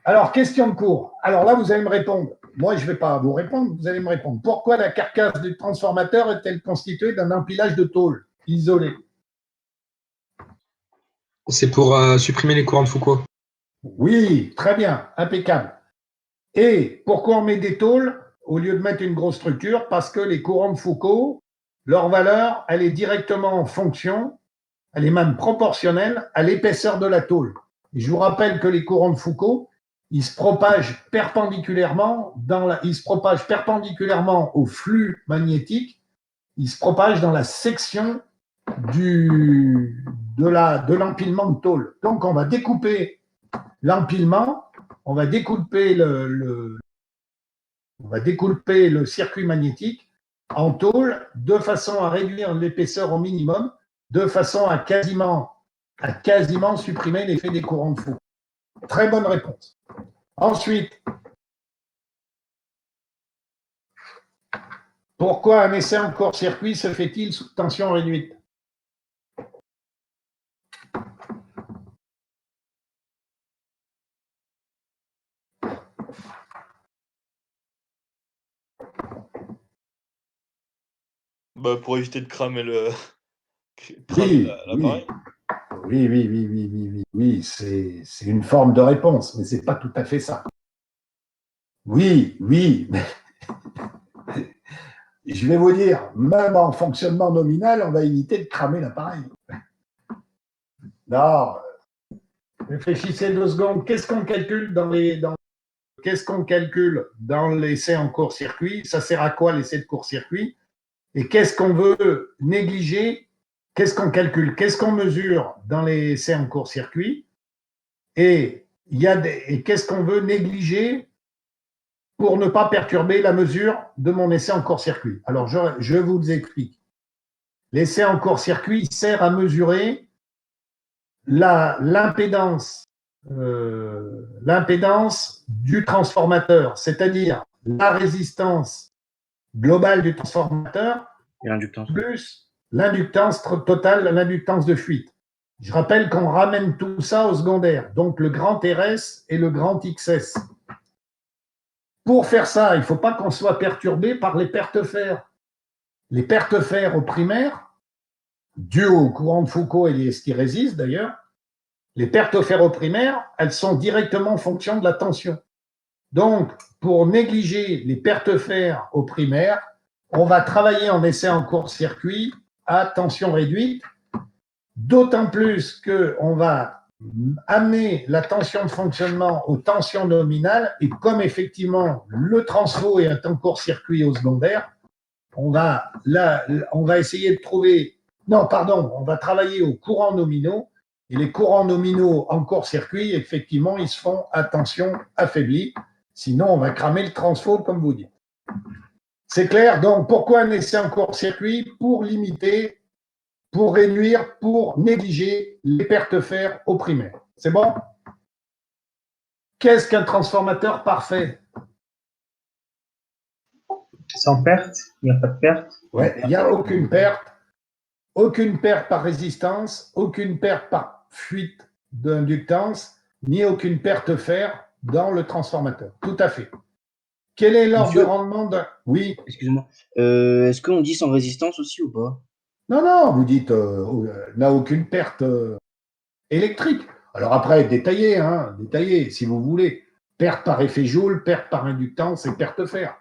Alors, question de cours. Alors là, vous allez me répondre. Moi, je ne vais pas vous répondre, vous allez me répondre. Pourquoi la carcasse du transformateur est-elle constituée d'un empilage de tôles isolées? C'est pour supprimer les courants de Foucault. Oui, très bien, impeccable. Et pourquoi on met des tôles au lieu de mettre une grosse structure? Parce que les courants de Foucault, leur valeur, elle est directement en fonction, elle est même proportionnelle à l'épaisseur de la tôle. Et je vous rappelle que les courants de Foucault, ils se propagent perpendiculairement au flux magnétique, ils se propagent dans la section de l'empilement de tôle. Donc, on va découper l'empilement, on va découper le circuit magnétique en tôle de façon à réduire l'épaisseur au minimum, de façon à quasiment a quasiment supprimé l'effet des courants de Foucault. Très bonne réponse. Ensuite, pourquoi un essai en court-circuit se fait-il sous tension réduite? Bah, pour éviter de cramer Oui, l'appareil. oui, c'est une forme de réponse, mais ce n'est pas tout à fait ça. Oui, mais je vais vous dire, même en fonctionnement nominal, on va éviter de cramer l'appareil. Non, réfléchissez 2 secondes. Qu'est-ce qu'on calcule dans l'essai en court-circuit? Ça sert à quoi l'essai de court-circuit? Et qu'est-ce qu'on veut négliger? Qu'est-ce qu'on calcule? Qu'est-ce qu'on mesure dans les essais en court-circuit? Et qu'est-ce qu'on veut négliger pour ne pas perturber la mesure de mon essai en court-circuit? Alors, je vous explique. L'essai en court-circuit sert à mesurer l'impédance du transformateur, c'est-à-dire la résistance globale du transformateur Et l'inductance. plus l'inductance totale, l'inductance de fuite. Je rappelle qu'on ramène tout ça au secondaire, donc le grand RS et le grand XS. Pour faire ça, il ne faut pas qu'on soit perturbé par les pertes fer. Les pertes fer au primaire, dues au courant de Foucault et les styrésistes d'ailleurs, les pertes fer au primaire, elles sont directement en fonction de la tension. Donc, pour négliger les pertes fer au primaire, on va travailler en essai en court-circuit à tension réduite, d'autant plus qu'on va amener la tension de fonctionnement aux tensions nominales, et comme effectivement le transfo est un court-circuit au secondaire, on va essayer de trouver... Non, pardon, on va travailler aux courants nominaux, et les courants nominaux en court-circuit, effectivement, ils se font à tension affaiblie, sinon on va cramer le transfo, comme vous dites. C'est clair? Donc, pourquoi un essai en court-circuit? Pour limiter, pour réduire, pour négliger les pertes fer au primaire. C'est bon? Qu'est-ce qu'un transformateur parfait? Sans perte, il n'y a pas de perte. Ouais, il n'y a aucune perte par résistance, aucune perte par fuite d'inductance, ni aucune perte fer dans le transformateur. Tout à fait. Quel est l'ordre de rendement d'un... Oui. Excusez-moi. Est-ce qu'on dit sans résistance aussi ou pas? Non, vous dites n'a aucune perte électrique. Alors après, détaillez si vous voulez. Perte par effet Joule, perte par inductance et perte fer.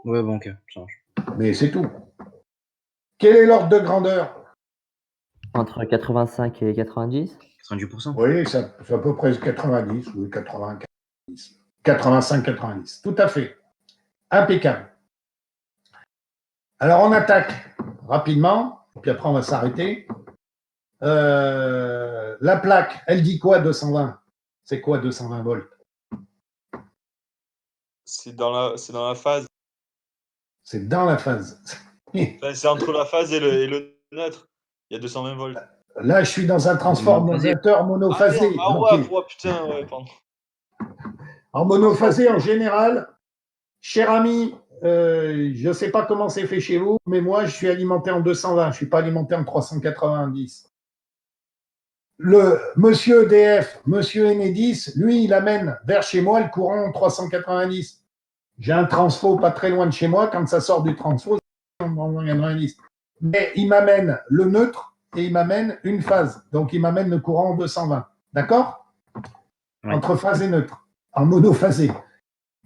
Ouais, bon, ok, ça marche. Mais c'est tout. Quel est l'ordre de grandeur? Entre 85 et 90? 90%. Oui, c'est à peu près 90, oui, 80, 90. 85, 90. Tout à fait. Impeccable. Alors, on attaque rapidement, puis après, on va s'arrêter. La plaque, elle dit quoi, 220? C'est quoi 220 volts? C'est dans la phase. C'est dans la phase. Enfin, c'est entre la phase et le neutre. Il y a 220 volts. Là, je suis dans un transformateur monophasé. Ah ouais, putain, ouais, pardon. En monophasé, en général, cher ami, je ne sais pas comment c'est fait chez vous, mais moi, je suis alimenté en 220, je ne suis pas alimenté en 390. Le monsieur EDF, monsieur Enedis, lui, il amène vers chez moi le courant en 390. J'ai un transfo pas très loin de chez moi, quand ça sort du transfo, c'est en 390. Mais il m'amène le neutre et il m'amène une phase. Donc, il m'amène le courant en 220. D'accord? Ouais. Entre phase et neutre, en monophasé.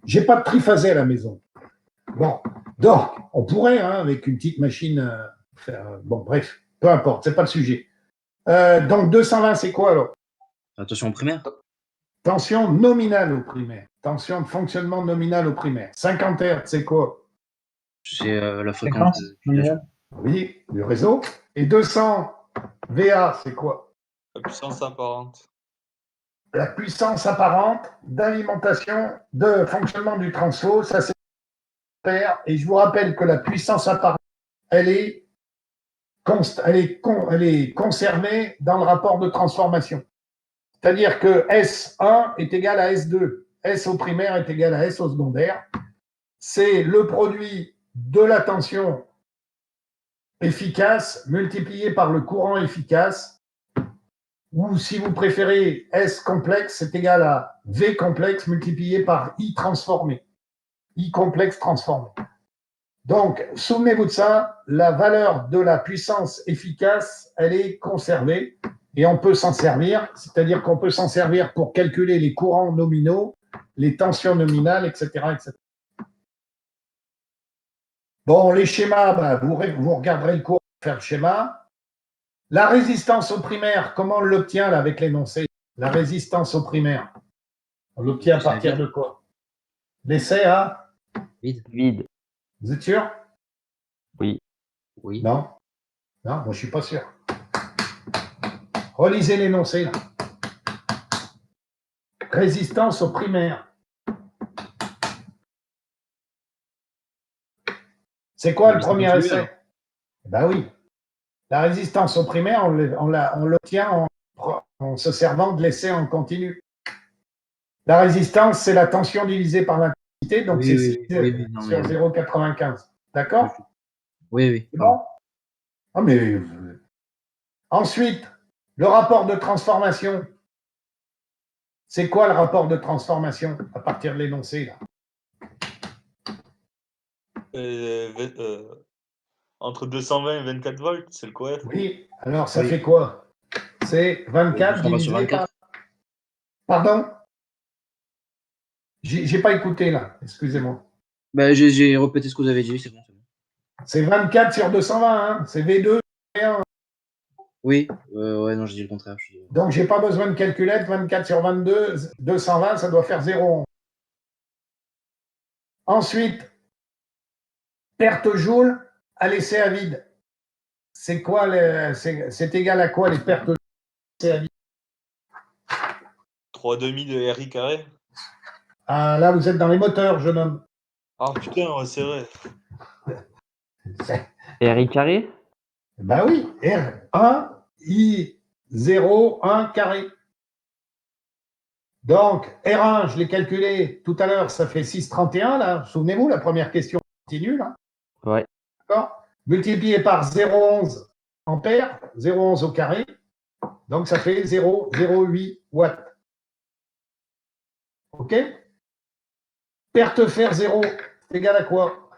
J'ai pas de triphasé à la maison. Bon, donc, on pourrait, avec une petite machine, faire... Bon, bref, peu importe, c'est pas le sujet. Donc, 220, c'est quoi alors? Attention au primaire. Tension nominale au primaire. Tension de fonctionnement nominal au primaire. 50 Hz, c'est quoi? C'est la fréquence. Oui, du réseau. Et 200 VA, c'est quoi? La puissance apparente. La puissance apparente d'alimentation, de fonctionnement du transfo, ça c'est... Et je vous rappelle que la puissance apparente, elle est elle est conservée dans le rapport de transformation. C'est-à-dire que S1 est égal à S2, S au primaire est égal à S au secondaire. C'est le produit de la tension efficace multiplié par le courant efficace, ou si vous préférez, S complexe est égal à V complexe multiplié par I transformé, I complexe transformé. Donc, souvenez-vous de ça, la valeur de la puissance efficace, elle est conservée et on peut s'en servir, c'est-à-dire qu'on peut s'en servir pour calculer les courants nominaux, les tensions nominales, etc. etc. Bon, les schémas, vous regarderez le cours pour faire le schéma. La résistance au primaire, comment on l'obtient là avec l'énoncé? La résistance au primaire, on l'obtient à partir de quoi? L'essai à Vide. Vous êtes sûr? Oui. Non? Non, moi je suis pas sûr. Relisez l'énoncé là. Résistance au primaire. C'est quoi le premier essai? Ben oui. La résistance au primaire, on l'obtient en se servant de l'essai en continu. La résistance, c'est la tension divisée par l'intensité, donc c'est 6 sur 0,95. D'accord? Oui. C'est bon? Ah, mais... Ensuite, le rapport de transformation. C'est quoi le rapport de transformation à partir de l'énoncé là? Entre 220 et 24 volts, c'est le coef. Oui, alors ça fait quoi? C'est 24 divisé par... Pardon? J'ai pas écouté là, excusez-moi. Ben, j'ai répété ce que vous avez dit, c'est bon. C'est 24 sur 220, hein? C'est V2 et 1. Oui, ouais, non, j'ai dit le contraire. Donc, j'ai pas besoin de calculette, 24 sur 22, 220, ça doit faire 0,11. Ensuite, perte joule à l'essai à vide. C'est quoi c'est égal à quoi les pertes joule à l'essai à vide? 3,5 de RI carré. Ah, là, vous êtes dans les moteurs, jeune homme. Ah putain, ouais, c'est vrai. RI carré? Ben oui, R1, I, 0, 1 carré. Donc, R1, je l'ai calculé tout à l'heure, ça fait 6,31, là. Souvenez-vous, la première question continue, là. Ouais. D'accord? Multiplié par 0,11 ampères, 0,11 au carré. Donc, ça fait 0,08 watts. OK? Perte fer 0, c'est égal à quoi?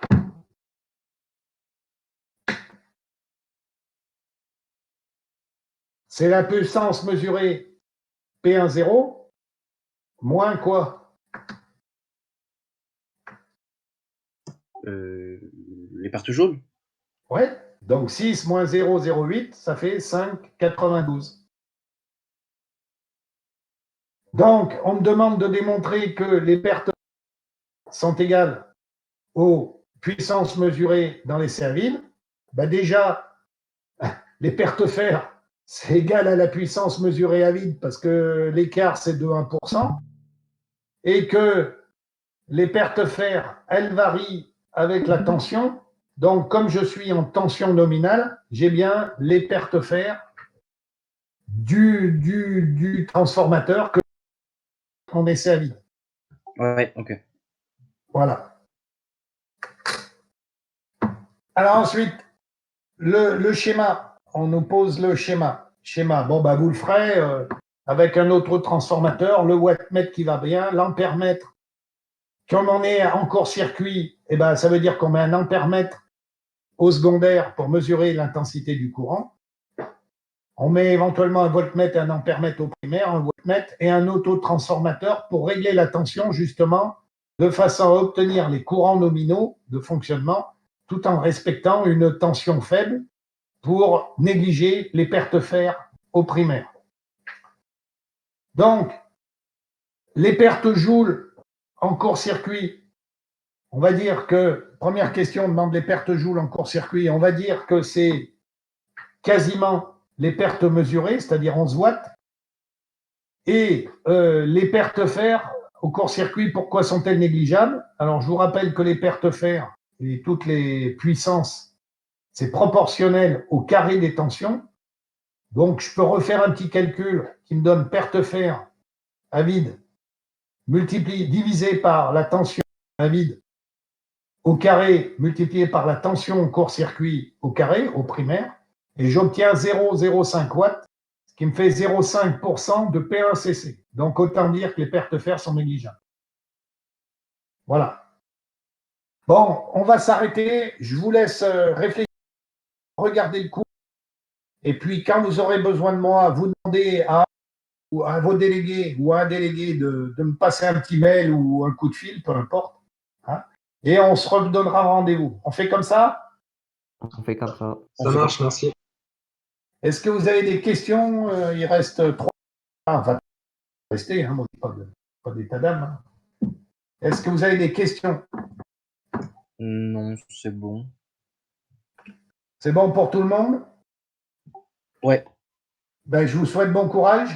C'est la puissance mesurée P1 0 moins quoi? Les pertes jaunes? Ouais. Donc 6 moins 0,08, ça fait 5,92. Donc, on me demande de démontrer que les pertes sont égales aux puissances mesurées dans les serviles. Ben déjà, les pertes fer, c'est égal à la puissance mesurée à vide parce que l'écart, c'est de 1%. Et que les pertes fer, elles varient avec la tension. Donc, comme je suis en tension nominale, j'ai bien les pertes fer du transformateur que on essaie à vide. Ouais, ok. Voilà. Alors ensuite, le schéma. On nous pose le schéma. Bon, bah, vous le ferez avec un autre transformateur, le wattmètre qui va bien, l'ampèremètre. Comme on est en court-circuit, eh ben, ça veut dire qu'on met un ampèremètre au secondaire pour mesurer l'intensité du courant. On met éventuellement un voltmètre et un ampèremètre au primaire, un wattmètre et un autotransformateur pour régler la tension justement de façon à obtenir les courants nominaux de fonctionnement tout en respectant une tension faible pour négliger les pertes fer au primaire. Donc, les pertes joules en court-circuit, on va dire que, première question, on demande les pertes joules en court-circuit, on va dire que c'est quasiment les pertes mesurées, c'est-à-dire 11 watts, et les pertes fer au court-circuit, pourquoi sont-elles négligeables? Alors, je vous rappelle que les pertes fer et toutes les puissances, c'est proportionnel au carré des tensions. Donc, je peux refaire un petit calcul qui me donne perte fer à vide divisé par la tension à vide au carré multiplié par la tension au court-circuit au carré, au primaire, et j'obtiens 0,05 watts, ce qui me fait 0,5% de P1CC. Donc, autant dire que les pertes fer sont négligeables. Voilà. Bon, on va s'arrêter. Je vous laisse réfléchir, regarder le cours. Et puis, quand vous aurez besoin de moi, vous demandez à vos délégués ou à un délégué de me passer un petit mail ou un coup de fil, peu importe. Hein, et on se redonnera rendez-vous. On fait comme ça? On fait comme ça. Ça marche, merci. Est-ce que vous avez des questions? Il reste 3. Enfin, restez, hein, moi, pas d'état d'âme. Hein. Est-ce que vous avez des questions? Non, c'est bon. C'est bon pour tout le monde? Ouais, Ben, je vous souhaite bon courage.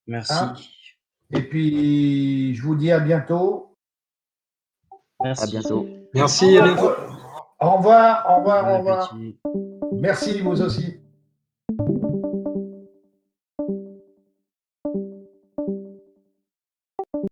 merci. Hein? Et puis, je vous dis à bientôt. Merci. À bientôt. Merci, à bientôt. Au revoir, au revoir, Bon au revoir. appétit. Merci, vous aussi.